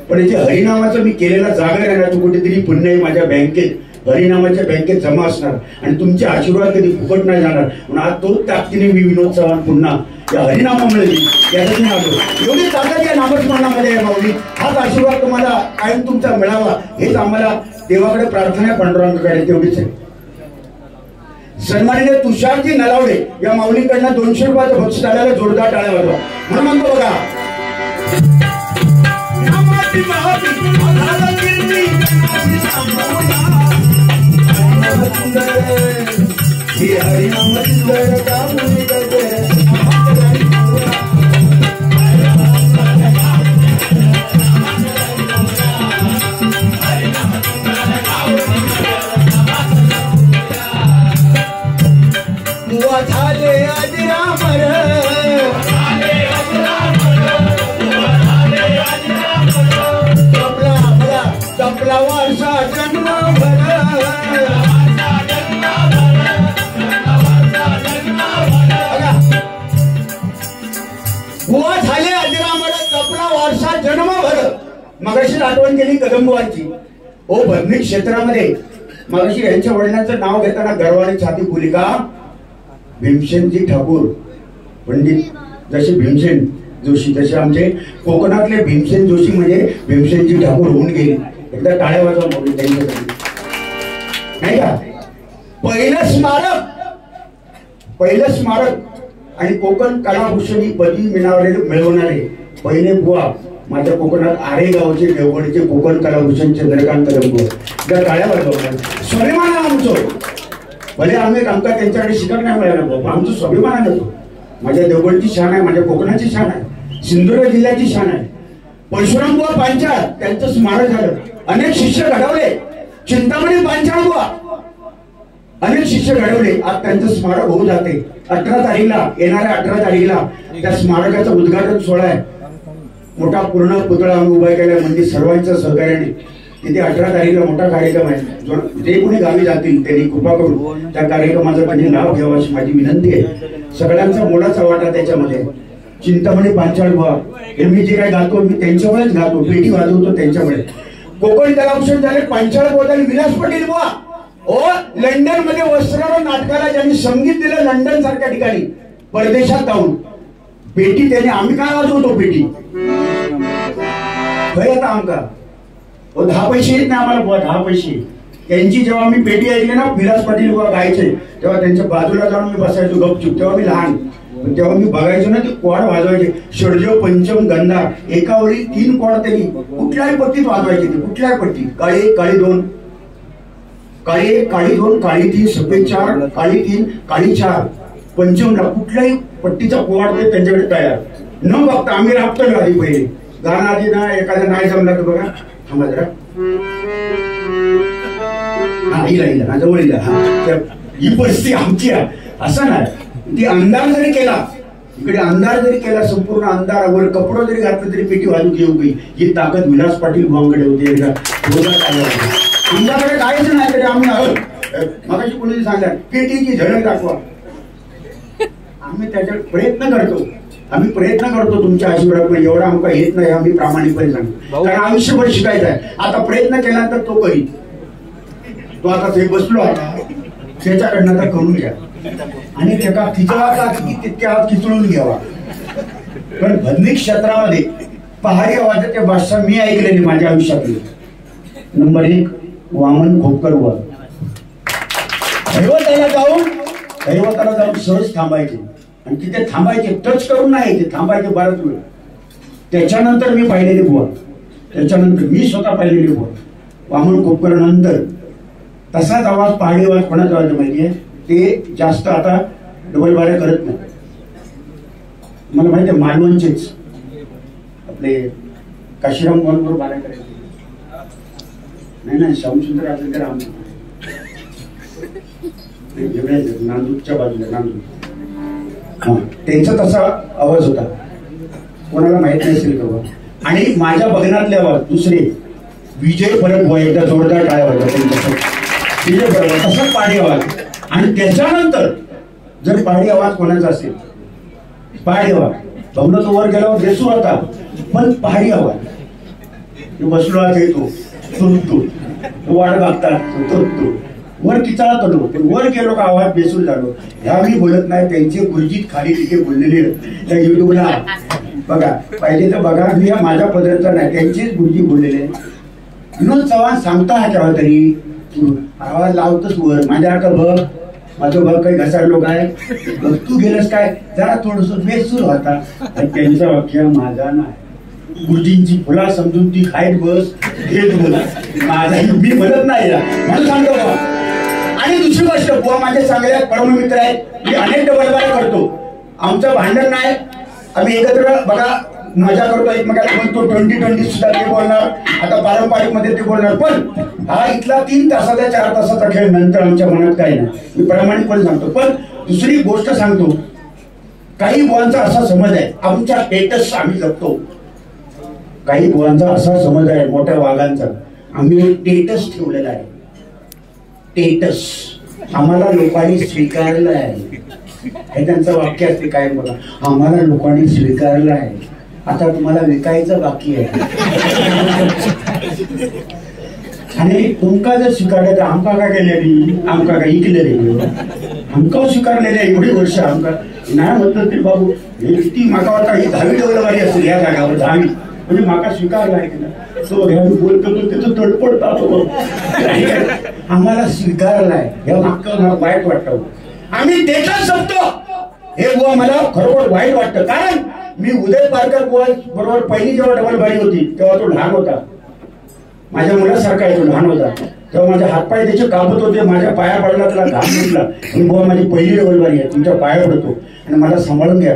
पण जे हरिनामाचं मी केलेला जागर आहे ना तो कुठेतरी पुण्य माझ्या बँकेत हरिनामाच्या बँकेत जमा असणार आणि तुमचे आशीर्वाद कधी फुकट नाही जाणार. म्हणून आज तोच ताकदीने मी विनोद चव्हाण पुन्हा या हरिनामामुळे यासाठी आलो. एवढी ताकद या नामस्मरणामध्ये आहे माऊली. हाच आशीर्वाद तुम्हाला कायम तुमचा मिळावा हेच आम्हाला देवाकडे प्रार्थना आहे, पांडुरंगाकडे तेवढीच आहे. सन्माननीय तुषारजी नलावडे या माऊलीकडनं 200 रुपयाचं बक्षीस आल्याला जोरदार टाळ्या वाजवा. म्हणून म्हणतो बघा मगाशी आठवण केली कदंबवांची. भरणी क्षेत्रामध्ये मगाशी यांच्या वडिलांचं नाव घेताना गर्वाने छाती फुली का भीमसेनजी ठाकूर पंडित जसे भीमसेन जोशी तसे आमचे कोकणातले भीमसेन जोशी म्हणजे भीमसेनजी ठाकूर होऊन गेले. एकदा टाळ्या वाजवा माऊली त्यांच्यासाठी नाही का. पहिलं स्मारक आणि कोकण कलाभूषण ही पदवी मिळवणारे पहिले बुवा माझ्या कोकणात आरे गावचे देवगडचे कोकण कलाभूषण चंद्रकांत कदंबुवा. त्या टाळ्या वाजवतात. स्वाभिमान आहे आमचं. भले आम्ही आमका त्यांच्याकडे शिकत नाही मिळालं आमचं स्वाभिमान आहे. माझ्या देवगडची शान आहे, माझ्या कोकणाची शान आहे, सिंधुदुर्ग जिल्ह्याची शान आहे. परशुरामबुवा पांचाळ त्यांचं स्मारक झालं. अनेक शिष्य घडवले. चिंतामणी पांचाळबुवा अनेक शिष्य घडवले. आज त्यांचं स्मारक होऊ जाते. 18 तारीखला येणाऱ्या 18 तारीखला त्या स्मारकाचं उद्घाटन सोहळा आहे. मोठा पूर्ण पुतळा आम्ही उभा केला म्हणजे सर्वांच्या सहकार्याने तिथे 18 तारीखला मोठा कार्यक्रम आहे. जे कोणी गावी जातील त्यांनी कृपा करून त्या कार्यक्रमाचं कधी नाव घ्यावं अशी माझी विनंती आहे. सगळ्यांचा मोलाचा वाटा त्याच्यामध्ये. चिंतामणी पांचाळ बुवा हे मी जे काय गातो मी त्यांच्यामुळेच गातो, पेटी वाजवतो त्यांच्यामुळे. कोकण कलाभूषण झाले पांचाळ बुवा आणि विलास पाटील बुवा. ओ लंडन मध्ये वस्त्रावर नाटकाला ज्यांनी संगीत दिलं लंडन सारख्या ठिकाणी परदेशात जाऊन पेटी त्याने आम्ही काय वाजवतो पेटी आता आमका 10 पैसे येत नाही आम्हाला बुवा 10 पैसे. त्यांची जेव्हा मी पेटी ऐकली ना विलास पाटील बुवा गायचे तेव्हा त्यांच्या बाजूला जाऊन मी बसायचो गपचूप. तेव्हा मी लहान तेव्हा मी बघायचो ना ते कॉड वाजवायचे. षडजो पंचम गंधा एका वेळी 3 कॉड त्यांनी कुठल्याही पट्टीत वाजवायचे. ते कुठल्याही पट्टी काळी 1 काळी 2 काळी 1 काळी 2 काळी 3 सफेद 4 काळी 3 काळी 4 पंचमला कुठल्याही पट्टीचा कॉड ते त्यांच्याकडे तयार न बघता आम्ही राबतो ना आधी पहिले गाणं आधी ना एखादा नाही जमला तर बघा थांबा जरा हा हिला जवळ हिला ही परिस्थिती आमची आहे असं नाही. ती अंधार जरी केला इकडे अंधार जरी केला संपूर्ण अंधारावर कपडं जरी घातलं तरी पेटी वाजू घेऊ गई. ही ताकद विलास पाटील भावांकडे होती. आमच्याकडे काहीच नाही तरी आम्ही आहोत. मगाशी कोणी सांगतात पेटीची झलक दाखवा. आम्ही त्याच्यात प्रयत्न करतो तुमच्या आशीर्वादामुळे. एवढा आमका येत नाही आम्ही प्रामाणिकपणे सांगतो कारण आयुष्यभर शिकायचं आहे. आता प्रयत्न केल्यानंतर तो करीत. तो आता ते बसलो आता त्याच्याकडनं आता करून घ्या आणि त्याचा खिचवाचा तितक्या खिचळून घ्यावा. पण भद्रिक क्षेत्रामध्ये पहाडी आवाजाचे भाषा मी ऐकलेली माझ्या आयुष्यातली. नंबर 1 वामन खोपकर वर दैवताला जाऊन सहज थांबायचे आणि तिथे थांबायचे टच करून नाही ते थांबायचे बराच वेळ. त्याच्यानंतर मी पाहिलेले बुवा त्याच्यानंतर मी स्वतः पाहिलेले बुवा वामन खोपकर नंतर तसाच आवाज पहाडी आवाज कोणाचा आवाज माहितीये ते जास्त आता डबल बाऱ्या करत नाही. मला माहिती आहे मालवणचेच आपले काशीराम बरोबर बाऱ्या करायचे नाही श्यामसुंदर असेल तर नांदूरच्या बाजूला नांदूर त्यांचा तसा आवाज होता. कोणाला माहित नसेल का. आणि माझ्या बघण्यातले आवाज दुसरे विजय परत एकदा जोरदार टाळ्या वाजवा त्यांच्यासाठी. विजय परत तसाच पहाडी आवाज. आणि त्याच्यानंतर जर पहाडी आवाज कोणाचा असेल पहाडी आवाज बघणं तो वर गेल्यावर बेसूर होता पण पहाडी आवाज बसलो आज येतो तुरतो वाट बघतात वर किचाळा तलो पण वर गेलो का आवाज बेसूर झालो. ह्या मी बोलत नाही त्यांचे गुरुजीत खाली तिथे बोललेले त्या युट्यूबला बघा पाहिजे तर बघा. मी माझ्या पदार्थ नाही त्यांचेच गुरुजी बोललेले. विनोद चव्हाण सांगता हा केव्हा तरी आवाज लावतोच वर माझ्या बघ माझं बघ काही घसाडलो काय बघ तू गेलंस काय जरा थोडस बेसूर होता. आणि त्यांचं वाक्य माझा नाही गुरुजींची फुला समजून ती खाईत बस घेत बोला माझा मी म्हणत नाही म्हणून सांगतो बा. आणि दुसरी गोष्ट बुवा माझे चांगले परम मित्र आहेत. मी अनेक डबलबाऱ्या करतो. आमचं भांडण नाही. आम्ही एकत्र बघा मजा करतो एकमेकाला बोलतो. 2020 सुद्धा ते बोलणार आता पारंपरिक मध्ये ते बोलणार. पण हा इथला 3 तासाचा 4 तासाचा खेळ नंतर आमच्या मनात काही नाही. मी प्रामाणिकपणे सांगतो. पण दुसरी गोष्ट सांगतो काही बुवांचा असा समज आहे आमच्या स्टेटस आम्ही जपतो. काही बुवांचा असा समज आहे मोठ्या वाघांचा आम्ही एक स्टेटस ठेवलेला आहे. स्टेटस आम्हाला लोकांनी स्वीकारलं आहे हे त्यांचं वाक्य असते काय बघा आम्हाला लोकांनी स्वीकारलं आहे आता तुम्हाला विकायचं बाकी आहे. आणि तुमका जर स्वीकारलं तर आमका काय केलेली आमका काय इकलेली आमका स्वीकारलेल्या एवढी वर्ष आमका नाही म्हटलं तरी बाबू हे किती माका वाटतं ही 10वी डबलबारी असेल या जागावर 10वी म्हणजे माका स्वीकारला आहे की तो घ्यावी बोलतो त्याचं तडपडतो आम्हाला स्वीकारलाय हे मागचं मला वाईट वाटतं. आम्ही त्याच्यात जपतो हे बुवा मला खरोखर वाईट वाटतं. कारण मी उदय पारकर बुवा बरोबर पहिली जेव्हा डबलबारी होती तेव्हा तो लहान होता माझ्या मुलासारखा आहे. तो लहान होता तेव्हा माझे हातपाय त्याचे कापत होते. माझ्या पाया पडला त्याला घाम घेतला बुवा माझी पहिली डबलबारी आहे तुमच्या पाया पडतो आणि मला सांभाळून घ्या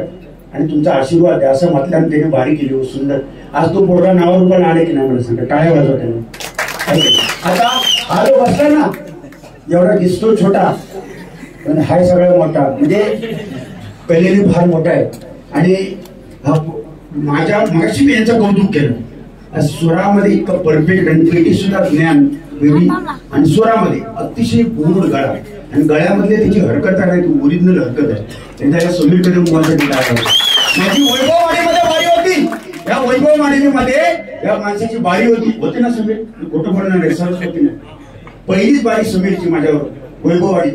आणि तुमचा आशीर्वाद आहे असं म्हटल्यानं त्याने बारी केली सुंदर. आज तो पोरगा नावावर पण आले की नाही मला सांगा टाळ्या वाजवत त्याने. आता हा जो बसला ना एवढा दिसतो छोटा पण हाय सगळा मोठा म्हणजे पहिलेली फार मोठा आहे. आणि माझ्या मागाशी मी यांचं कौतुक केलं स्वरामध्ये इतकं परफेक्ट आणि पेटी सुद्धा ज्ञान पेटी आणि स्वरामध्ये अतिशय गोड गळा आणि गळ्यामधले त्याची हरकत आहे ती ओरिजिनल हरकत आहे. त्यांच्या समीर कदम माझी वैभववाडीमध्ये बारी होती. या वैभववाडीमध्ये या माणसाची बारी होती ना समीर, खोटं बोलणार नाही, सरस्वती नाही. पहिलीच बारी समीरची माझ्यावर वैभववाडी.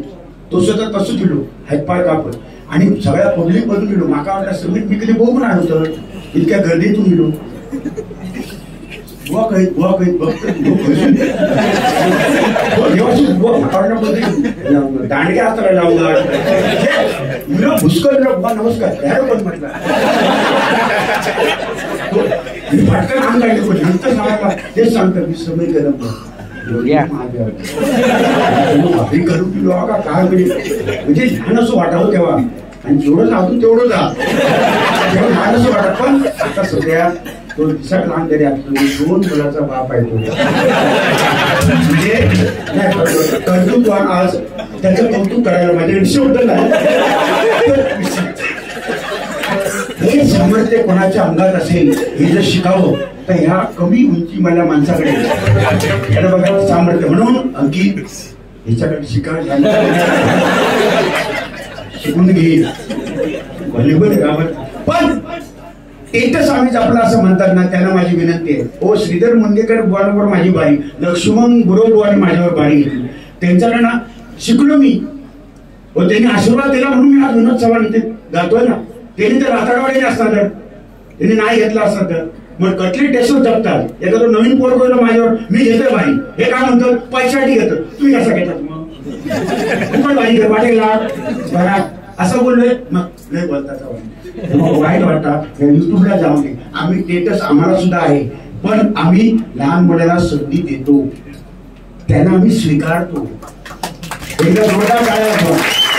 तो स्वतः तसं गेलो हातपाय कापत आणि सगळ्या पब्लिक मधून गेलो. माका वाटलं समीर मी कधी बघून आलो होतं, इतक्या गर्दीतून गेलो. दांडग्या हाताला लावला भुसकल नमस्कार पण म्हटलं पटकन अंग काढले. पण नंतर सांगा तेच सांगतात मी समीर कदम भाकरी करून दिलो का काय म्हणजे लहान असं वाटावं तेव्हा. आणि जेवढं जातो तेवढं जा तेव्हा लहान असं वाटत. पण आता सध्या तो दिसायला लहान तरी असतो. 2 मुलाचा बाप आहे तो. म्हणजे कौतुकवान आज त्याचं कौतुक करायला माझ्याकडे शब्द नाही. हे सामर्थ्य कोणाच्या अंगात असेल हे जर शिकावं तर ह्या कमी उंची मला माणसाकडे याला बघा सामर्थ्य म्हणून अंकित ह्याच्याकडे शिकून घे भले भले गावात. पण एकच आम्हीच आपलं असं म्हणतात ना, त्यांना माझी विनंती आहे. ओ श्रीधर मुंडेकर बुवांवर माझी बारी, लक्ष्मण गुरुवाने माझ्यावर बारी घेतली. त्यांच्याकडे ना शिकलो मी. व त्यांनी आशीर्वाद दिला म्हणून मी आज विनोद चव्हाण इथे गातोय ना. त्यांनी तर राताडवाडीने असतात तर त्यांनी नाही घेतला असतात तर मग कटली टेस्ट जपतात. एखादं नवीन पोर बोललं माझ्यावर मी घेतोय बारी, हे काय म्हणतो पैशासाठी घेतो. तुम्ही कसं घेतात मग पण बारी वाटेला बरा असं बोललोय. मग नाही बोलतात वाईट वाटतात. युट्यूबला जाऊन दे. आम्ही स्टेटस आम्हाला सुद्धा आहे, पण आम्ही लहान मुलाला संधी देतो, त्यांना आम्ही स्वीकारतो. एकदा जोरदार टाळ्या.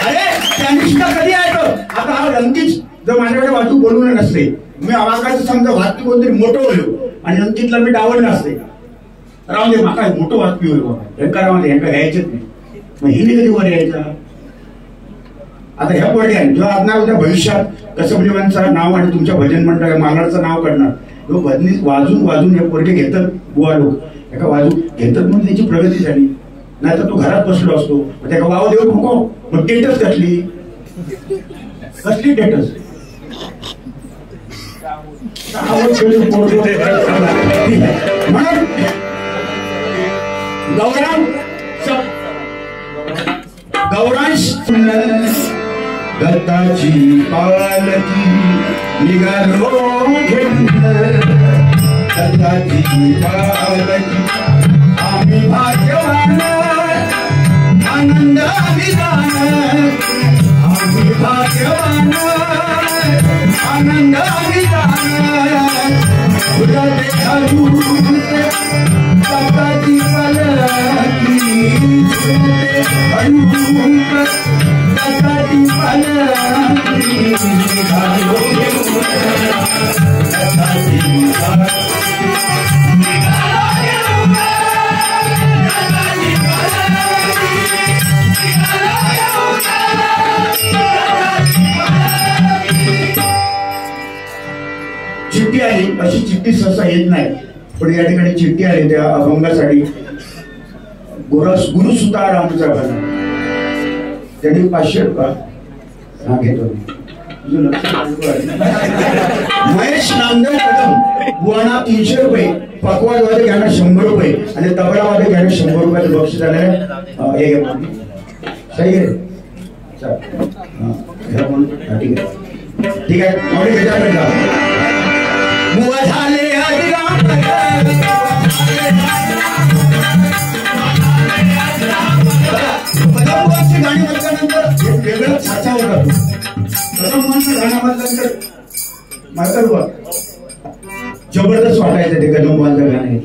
अरे त्यांनी सुद्धा कधी ऐकतो. आता हा अंकित जर माझ्याकडे वाहतूक बोलवलं नसते, मी आवाकाचं समजा वाहतूक कोणतरी मोठं बोललो आणि अंकितला मी डावलं नसते, राहून दे माका मोठं वाहतूक होईल व्यंकारामध्ये यांना घ्यायचेच नाही. मग हिने कधी वर यायचा. आता ह्या पोरगे आहे जेव्हा आज उद्या भविष्यात कसबलीवांचं नाव आणि तुमच्या भजन मंडळ मालाडचं नाव काढणार. तो भजनी वाजून हे पोरगे घेतात. बुवा लोक एका वाजून घेतात म्हणून त्याची प्रगती झाली. नाही तर तो घरात बसलो असतो. त्याला वाव देऊ नको. मग टेटस कसली टेटस म्हणून गौरांश दत्ताची पालकी निघालो घेतलं. दत्ताची पालकी आम्ही भाग्यवान आनंद विधान. आम्ही भाग्यवान आनंद विधान. तुला देखालू दत्ताची पालकी दत्ताची पालकी निघालो चिठ्ठी आली. अशी चिठ्ठी सहसा येत नाही, पण या ठिकाणी चिठ्ठी आली त्या अभंगासाठी. गुरुसुतारामचा भजन त्यांनी 500 रुपये घेतो. महेश नामदेव कदम बुवाना 300 रुपये, पकवाजवादक यांना 100 रुपये आणि तबलावादक यांना 100 रुपयाचं बक्षीस झालं. हे घ्या सही आहे. ठीक आहे मौली भेटा मुवा झाले गाणी म्हटल्यानंतर वेगळं छाछा होता. गाणं म्हटल्यानंतर म्हातार जबरदस्त वाटायचं ते कदमबाचं गाणं.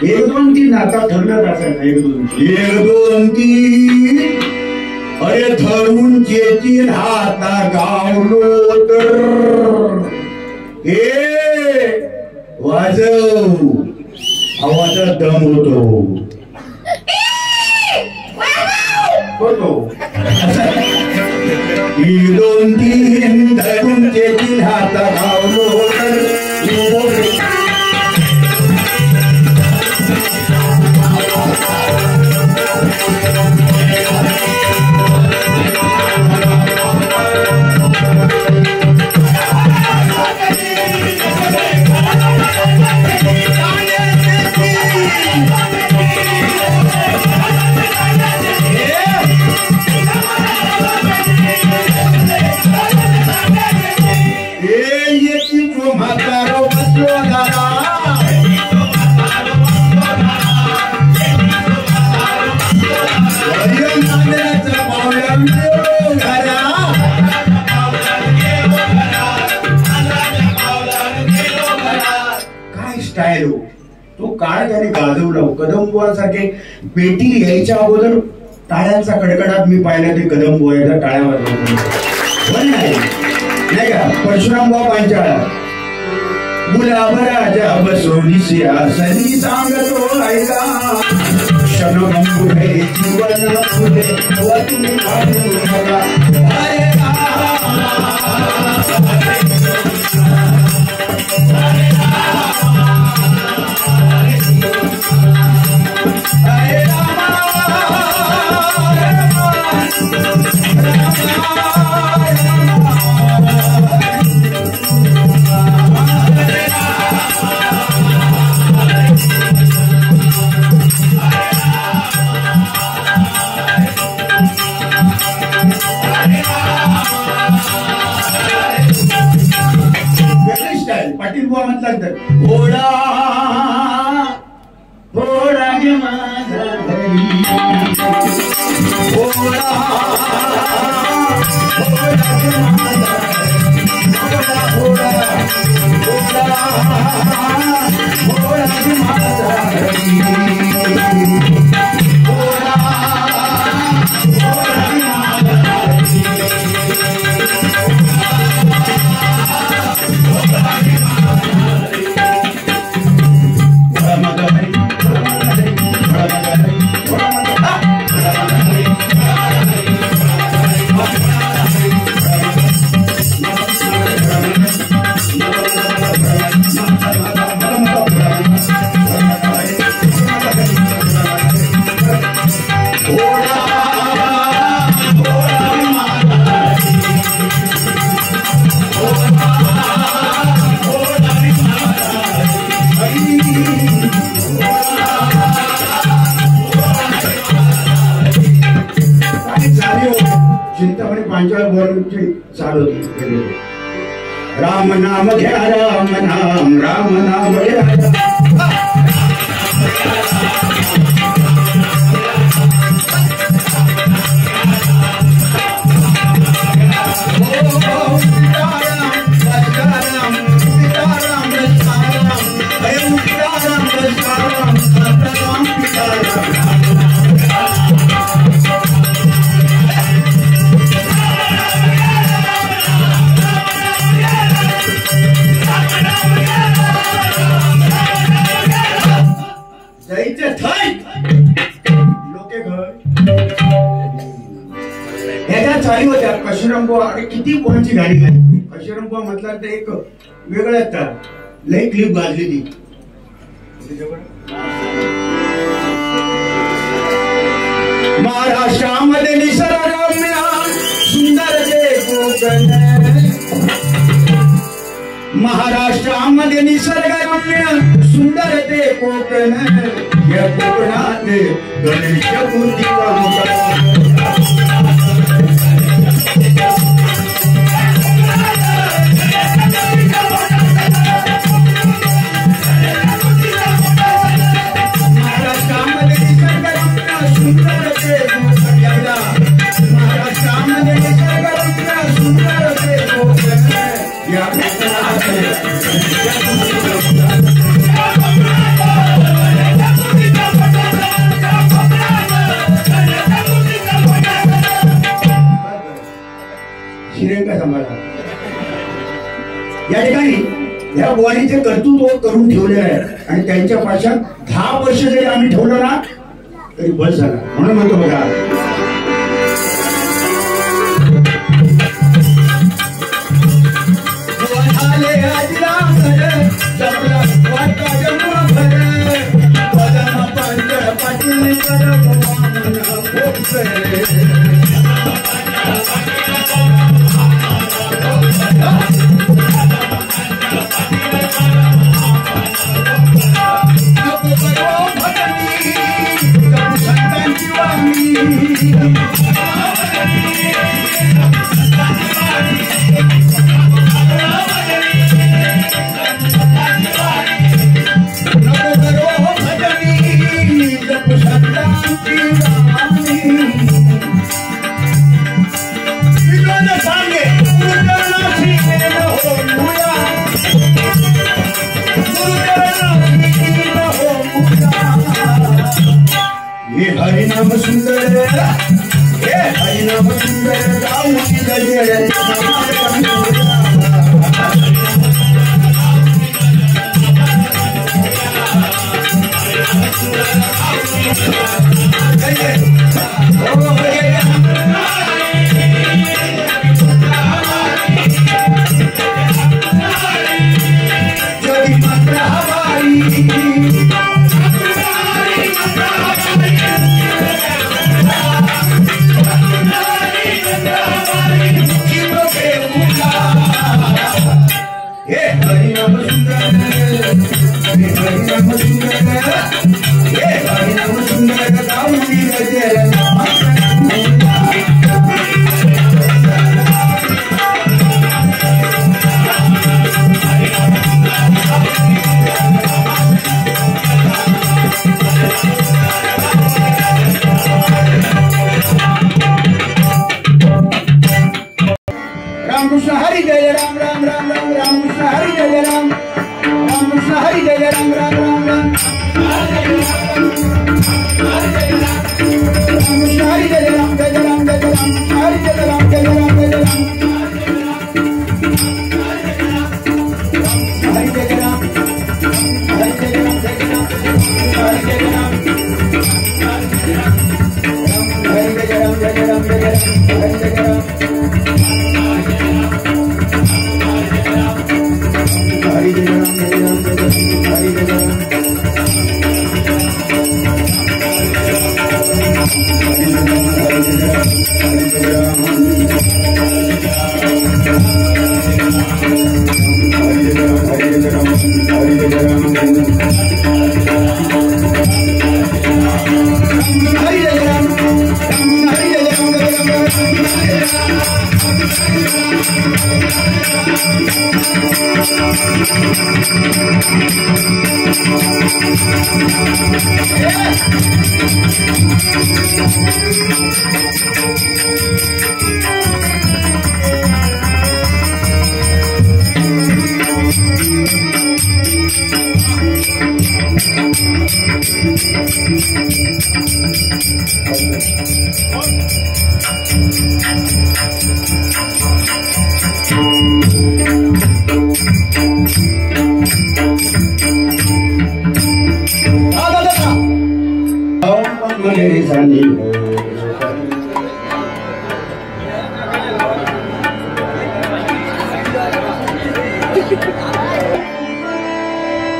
1 2 3 आता ठरलं असायचं. 1 2 3 अरे धरून जेतील हाता गावलो तर हे वाजव आवाजात दम होतो. होतो 1 2 3 धरून जेतील हाता गावलो तर गाजवलं. कदमबुवांसारखे पेटी यायच्या अगोदर टाळ्यांचा कडकडाट मी पाहिला. ते कदमबुवा टाळ्या वाजवत नाही का. परशुराम बुवा पांचाळ गुलाब राजा बसवली सिंहासनी सांगतो ऐका. क्षणभंगू हे जीवन फुले व तुम्ही घालू नका. हरे राम हरे पाटील बुवा म्हणतात घोडा घोडा गे माझा घरी घोडा घोडा गे माझा घोडा घोडा घोडा घोडा गे माझा घरी घोडा घोडा गे माझा चिंतामणी पांचाळ बोलूची चालू होती. राम नाम घ्या राम नाम राम नाम घ्या. चालू होत्या. परशुराम बुवा आणि किती बुवांची गाडी गायली. परशुराम बुवा म्हटलं तर एक वेगळं लई क्लिप गाजली ती. महाराष्ट्रामध्ये निसर्गरम्य सुंदर ते कोकण. महाराष्ट्रामध्ये निसर्गरम्य सुंदर ते कोकण. या कोकणात गणेश मूर्ती श्रीलंका समाज या ठिकाणी या बुवानीचे कर्तृत्व करून ठेवले आहे. आणि त्यांच्या पाशात 10 वर्ष जरी आम्ही ठेवलं ना तरी बस झाला. म्हणून म्हणतो बघा ये हरिनाम सुंदर, ये हरिनाम सुंदर गाऊनी गजर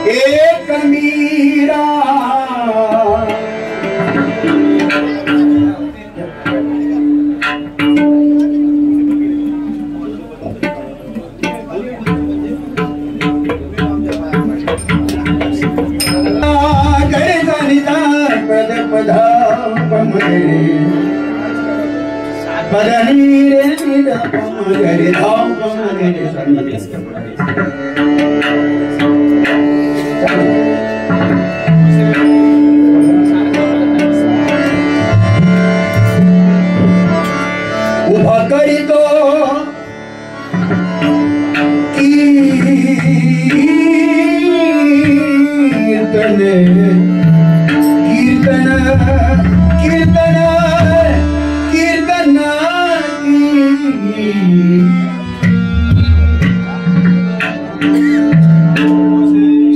एक मीरा उभा करी तो कीर्तन कीर्तन कीर्तन कीर्तन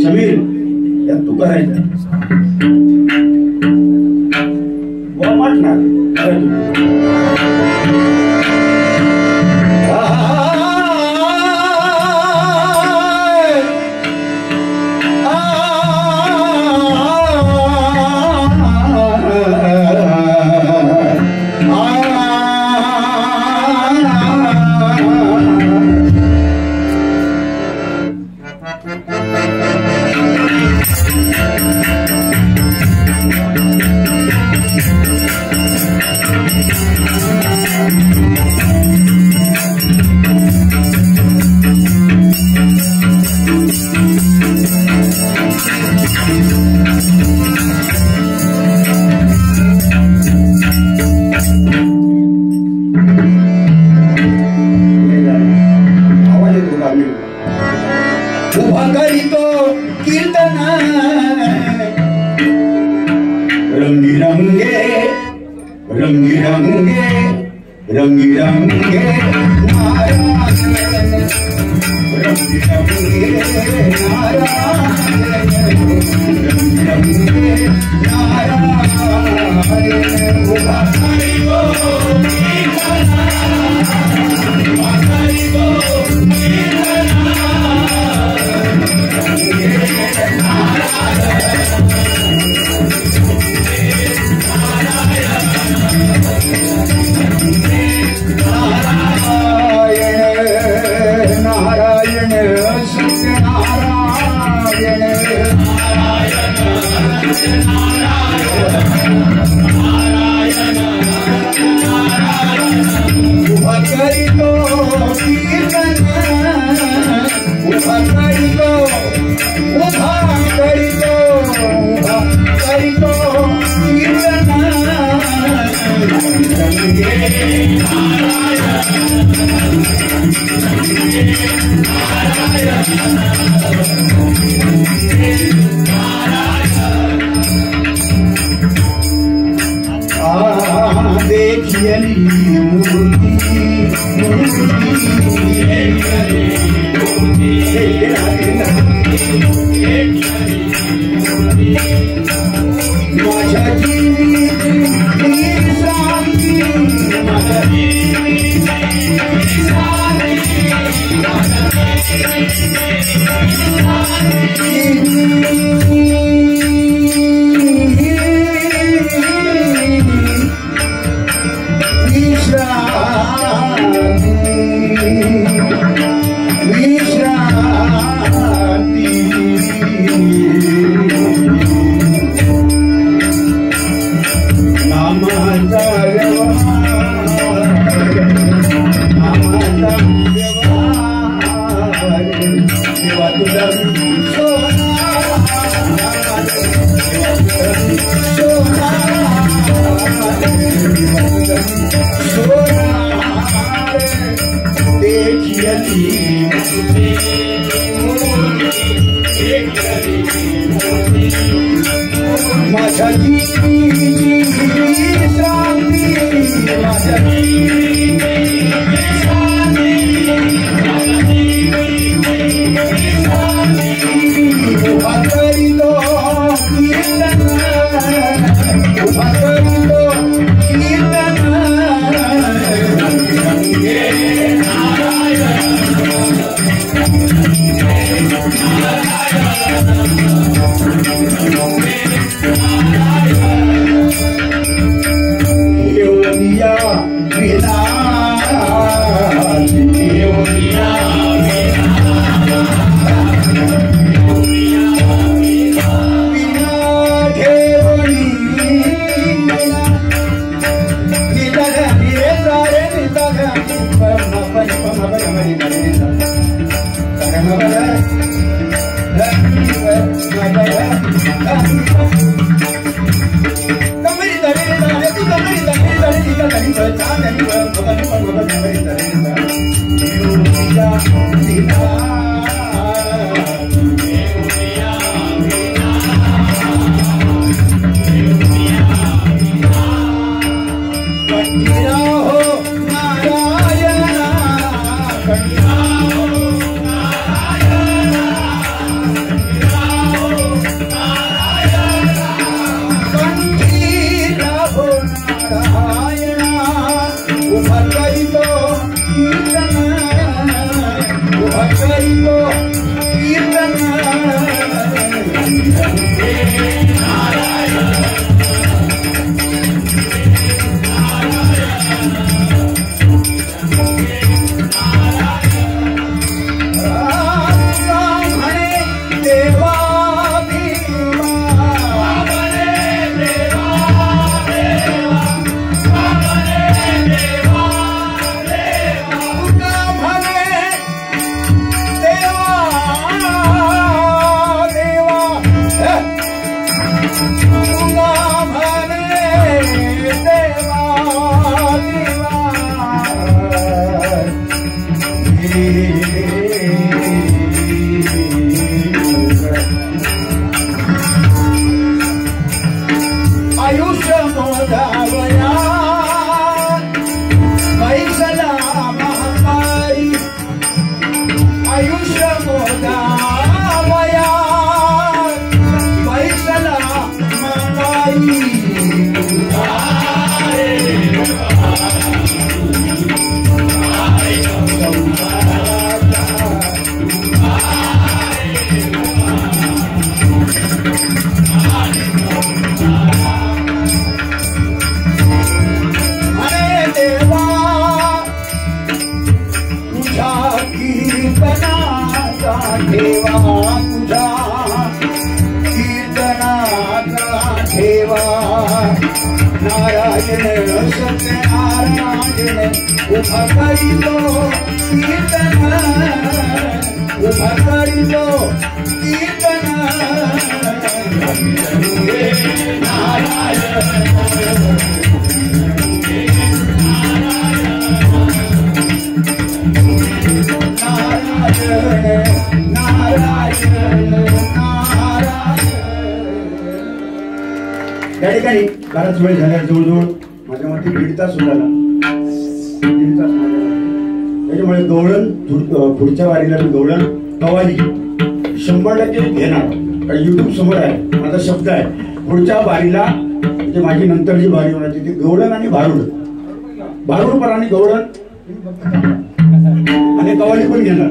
समीर यात तू करायचं वा म्हटणार रंगी रंगे रंगी रंगे नारायण रंगी रंगे नारायण रंगी रंगे नारायण हरि बोल त्या ठिकाणी बराच वेळ झाला, जवळजवळ माझ्या मते दीड तास झाला, त्याच्यामुळे गवळण पुढच्या वारीला गवळण कवाली 100% घेणार. कारण युट्यूब समोर आहे, माझा शब्द आहे. पुढच्या वारीला म्हणजे माझी नंतर जी वारी होणार ती गवळण आणि भारुड, भारुडपर आणि गवळण आणि कवाली पण घेणार.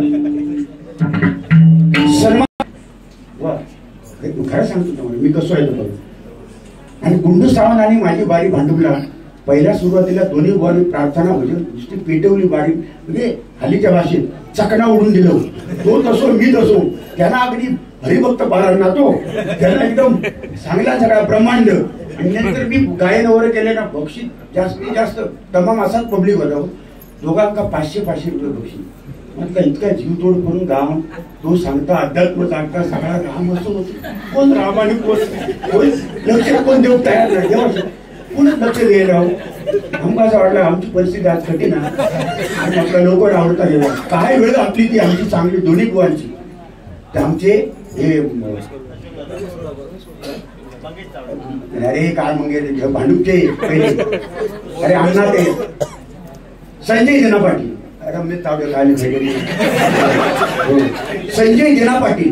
सन्मान खरं सांगतो तुम्हाला मी कसं आहे तो. आणि गुंडू सावंत आणि माझी बारी भांडुपला पहिल्या सुरुवातीला दोन्ही वारी प्रार्थना म्हणजे नुसती पेटवली बारी, म्हणजे हल्लीच्या भाषेत चकना उडून दिलं. तो तसो मी तसो, त्यांना अगदी हरिभक्त पारायण तो त्यांना एकदम चांगला सगळा ब्रह्मांड. आणि नंतर मी गायन वगैरे केले ना, बक्षीस जास्तीत जास्त तमाम असाच पब्लिक होता. दोघांका 500-500 रुपये बक्षीस. म्हटलं इतका जीवतोड करून गाव तो सांगता अध्यात्म सांगता सगळा गाव असं होतो. कोण राम आणि कोण लक्ष कोण देऊ तयार नाही. देवाचं कोणच लक्ष द्यायला आमका असं वाटलं आमची परिस्थिती आज कठीण आहे आणि आपल्या लोक आवडता गेला. काय वेळ आपली ती आमची चांगली दोन्ही गुवांची. तर आमचे हे अरे काय मंगे भांडुपचे पहिले अरे अण्णा ते संजय जना पाटील, रमेश तावडे काय संजय जना पाटील,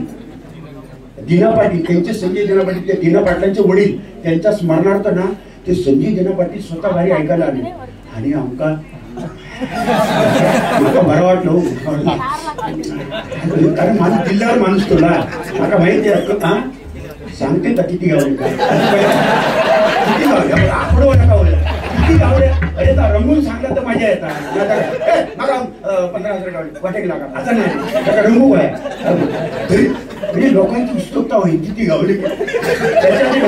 दिना पाटील त्यांचे संजय जना पाटील, त्या दिना पाटलांचे वडील त्यांच्या स्मरणार्थ ना ते संजय जना पाटील स्वतः भारी ऐकायला आले. आणि आमका बरं वाटलं कारण माझा जिल्ह्यावर माणूस तो ना आता माहिती आहे का सांगते का किती गावले किती गावले आठवडा नका किती गावले. अरे रंगून सांगलं तर मजा येतात. मला 15,000 गावले वाटेक लागा असं नाही रंगू आहे तरी म्हणजे लोकांची उत्सुकता होईल किती गावले त्याच्यासाठी.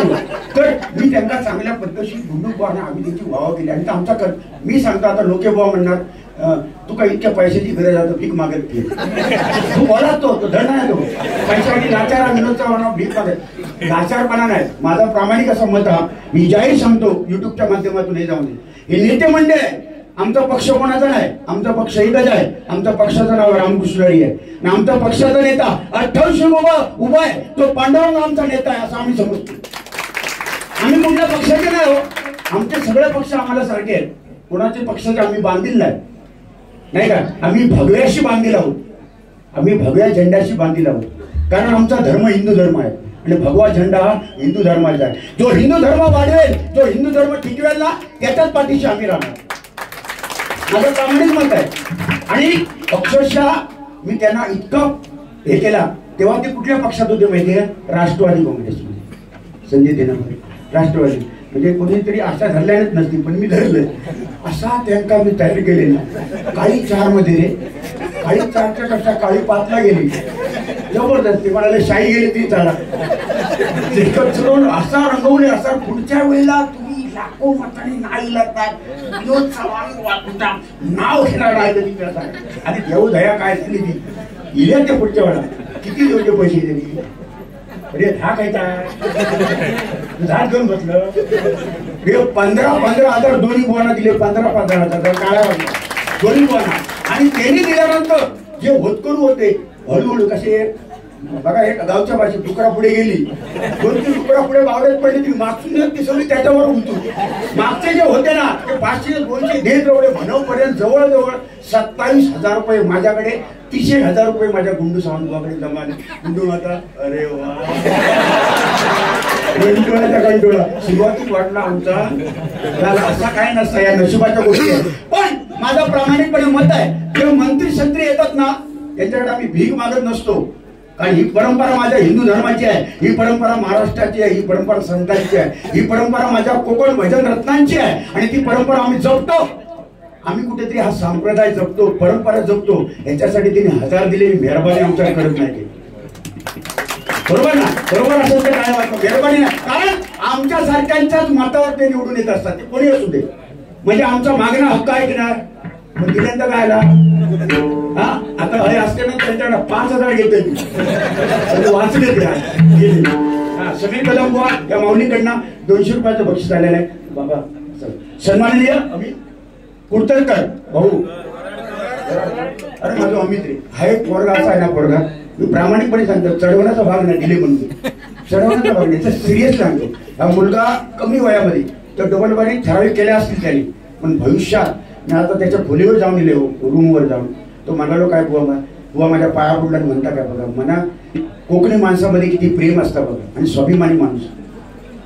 तर मी त्यांना चांगल्या पद्धतीने गुंडूबाना आम्ही त्यांची वावा केली. आणि आमचा कर मी सांगतो आता लोके बुवा म्हणणार तुका इतक्या पैशाची गरज आहे भीक मागत घे. तू बोला तो धड नाही तो पैशासाठी लाचार विनोदचा म्हणा भीक मागत लाचारपणा नाही. माझा प्रामाणिक असा मत हा मी जाहीर सांगतो युट्यूबच्या माध्यमातून हे जाऊन हे नेते मंडळ आहे. आमचा पक्ष कोणाचा नाही, आमचा पक्ष एकच आहे. आमच्या पक्षाचं नाव रामकृष्ण हरी आहे आणि आमचा पक्षाचा नेता 28 उभा आहे तो पांडुरंग आमचा नेता आहे असं आम्ही समजतो. आम्ही कुठल्या पक्षाचे नाही हो, आमचे सगळे पक्ष आम्हाला सारखे आहेत. कोणाचे पक्षाचे आम्ही बांधील नाही का. आम्ही भगव्याशी बांधील आहोत, आम्ही भगव्या झेंड्याशी बांधील आहोत. कारण आमचा धर्म हिंदू धर्म आहे आणि भगवा झेंडा हा हिंदू धर्माचा आहे. जो हिंदू धर्म वाढवेल, जो हिंदू धर्म टिकवेल ना त्याच्याच पाठीशी आम्ही राहणार. माझं प्रामाणिक मत आहे. आणि अक्षरशः मी त्यांना इतकं हे केला तेव्हा ते कुठल्या पक्षात होते माहिती आहे, राष्ट्रवादी काँग्रेसमध्ये. संजय दिनामध्ये राष्ट्रवादी म्हणजे कोणीतरी अशा धरल्यानेच नसती पण मी धरलं असा त्यांना मी तयारी केली ना. काळी 4 मध्ये रे, काळी 4च्या कक्षा काळी 5ला गेली जबरदस्ती. म्हणाले शाही गेली ती चाला असा रंगवले असा. पुढच्या वेळेला तुम्ही लाखो मतांनी नाही लागतात विनोद चव्हाण नाव घेणार नाही. आणि देऊ दया काय झाली ती इले ते पुढच्या वेळेला किती योग्य पैसे दिले. अरे हा काय झाड घेऊन बसलं 15,000 दोन्ही बुवांना दिले. 15,000 काळ्या दोन्ही बुवांना. आणि त्यांनी दिल्यानंतर जे होतकरू होते हळूहळू कसे बघा एक गावच्या भाषेत डुकरा पुढे गेली 2-3 डुकरा पुढे वावड्यात पडली ती मागची ती सगळी त्याच्यावर उमटू. मागचे जे होते ना ते 500-200 देत एवढे म्हणवपर्यंत जवळजवळ 27,000 रुपये माझ्याकडे 30,000 रुपये माझ्या गुंडू सावंतबाकडे जमा. गुंडू माता अरे वा कंटोळाचा कंटोळा सुरुवातीत वाटला आमचा त्याला असा काय नसतं, या नशिबाच्या गोष्टी आहेत. पण माझं प्रामाणिकपणे मत आहे, जेव्हा मंत्री संत्री येतात ना त्यांच्याकडे आम्ही भीक मागत नसतो. कारण ही परंपरा माझ्या हिंदू धर्माची आहे, ही परंपरा महाराष्ट्राची आहे, ही परंपरा संतांची आहे, ही परंपरा माझ्या कोकण भजन रत्नांची आहे आणि ती परंपरा आम्ही जपतो. आम्ही कुठेतरी हा संप्रदाय जपतो, परंपरा जपतो. याच्यासाठी तिने 1000 दिलेली मेहरबानी आमच्याकडे करत नाही. बरोबर ना? बरोबर असेल तर काय वाटतं? मेहरबानी नाही, कारण आमच्या सारख्यांच्याच मतावर ते निवडून येत असतात, ते कोणी असू दे. म्हणजे आमचा मागणं हक्क ऐकणार. मग दिल्यांदा काय आला हा आता हे असते ना त्यांच्याकडे 5000 घेते वाचले ते समीर कदम बुवा या माऊलीकडनं 200 रुपयाचं बक्षीस आलेलं आहे. बाबा सन्माननीय अमित कुडतरकर भाऊ. अरे माझं अमित रे हा एक पोरगा असा आहे ना, पोरगा मी प्रामाणिकपणे सांगतो चढवण्याचा भाग नाही दिले म्हणून चढवण्याचा भाग नाही, सिरियस सांगतो. हा मुलगा कमी वयामध्ये तर डबल बारी ठराविक केल्या असतील त्यांनी, पण भविष्यात मी आता त्याच्या खोलीवर जाऊन दिले रूमवर जाऊन तो म्हणालो काय बुवा माझ्या पाया पडला म्हणता काय बघा. म्हणा कोकणी माणसामध्ये किती प्रेम असतं बघा आणि स्वाभिमानी माणूस.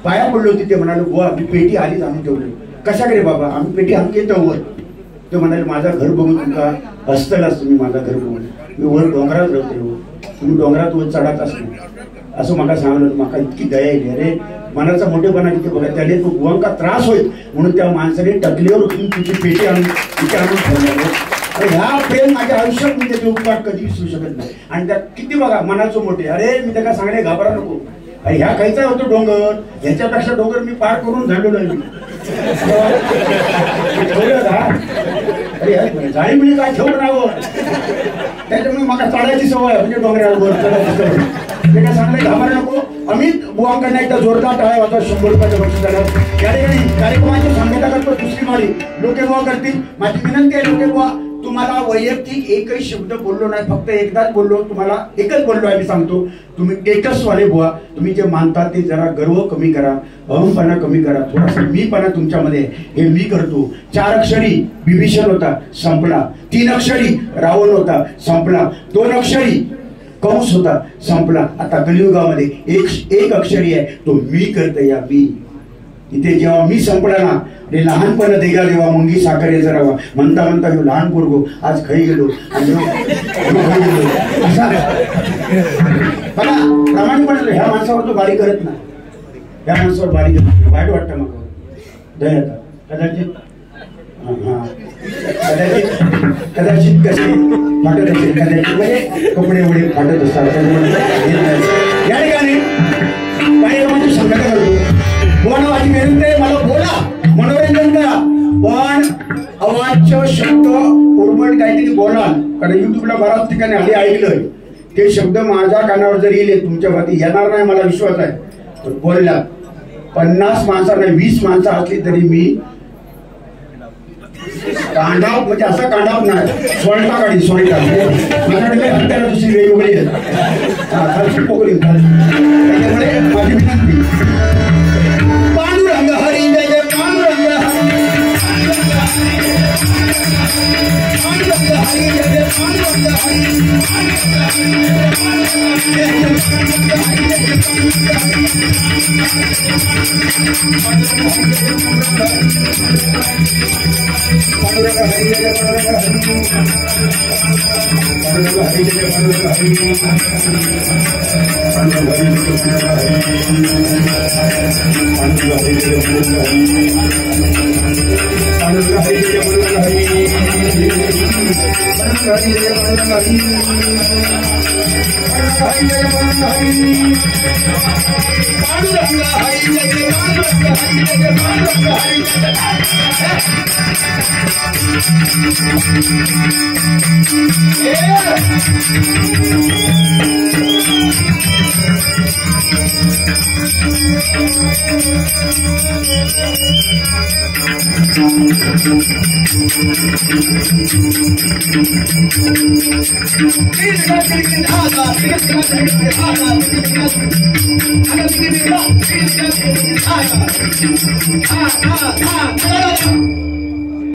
पाया पडलो होती ते म्हणालो बुवा मी पेटी आधीच आणून ठेवली. कशाकडे बाबा? आम्ही पेटी आम्ही येतो वर. ते म्हणाले माझं घर बघून तुमका हसतलाच तुम्ही माझं घर बघून. मी वर डोंगरात राहते, तुम्ही डोंगरात वर चढत असतो असं मला सांगलं. मला इतकी दया येईल. अरे मनाचा मोठेपणा किती बघा. त्याने तो बुवांका त्रास होईल म्हणून त्या माणसाने टकलीवर उठून तुझी पेटी आणून तिथे आणून ठेवलं. ह्या प्रेम माझ्या आयुष्यात मी त्याचे उपकार कधी विसरू शकत नाही. आणि त्या किती बघा मनाचं मोठे. अरे मी त्याला सांगणे घाबरा नको. अरे ह्या खायचा होतो डोंगर, ह्याच्यापेक्षा डोंगर मी पार करून झालेलो आहे. जाळी मिळी काय ठेवून राहावं त्याच्यामुळे मला चढायची सवय म्हणजे डोंगरावर चढायची सवय. ते काय सांगले घाबरा नको. अमित बुवांकडनं एकदा जोरदार टाळ्या वाजवा. 100 रुपयाचं बक्षीस झालं. या ठिकाणी कार्यक्रमाची सांगता करतो दुसरी माळी लोके बुवा करतील. माझी विनंती आहे लोके बुवा तुम्हाला वैयक्तिक एकही शब्द बोललो नाही, फक्त एकदाच बोललो. तुम्हाला एकच बोललो आहे मी सांगतो. तुम्ही टेटस वाले बुवा, तुम्ही जे मानता ते जरा गर्व कमी करा, अहमपणा कमी करा, थोडासा मीपणा तुमच्यामध्ये हे मी करतो. 4 अक्षरी विभीषण होता संपला, 3 अक्षरी रावण होता संपला, 2 अक्षरी कंस होता संपला. आता कलियुगामध्ये एक अक्षरी आहे तो मी करते या मी. इथे जेव्हा मी संपला ना रे लहानपण देगा देवा मुंगी साखर जरावा म्हणता म्हणता मी लहान पोरगो आज खाई गेलो आणि असा बघा प्रामाणिकपणे ह्या माणसावर तो बारी करत नाही. ह्या माणसावर बारी करत वाईट वाटतं मग दयाता कदाचित कदाचित कसे फाटत असेल, कदाचित म्हणजे कपडे वडे फाटत असतात. या ठिकाणी काही संघटना करतो बोला माझी विनंती आहे मला बोला मनोरंजन करा पण अवाच्य शब्द उर्मट काहीतरी बोला. कारण युट्यूबला बऱ्याच ठिकाणी आधी ऐकलंय ते शब्द माझ्या कानावर जर येले तुमच्या वरती येणार नाही मला विश्वास आहे. तर बोलला 50 माणसांना 20 माणसं असली तरी मी कांडाव म्हणजे असा कांडाव नाही सोळटा गाडी सोळटा माझ्याकडे हत्याला दुसरी वेगवेगळी आहेत पोकळी. त्याच्यामुळे माझी विनंती पांडुरंग हरी जय जय पांडुरंग पांडुरंग हरी जय जय पांडुरंग Ah,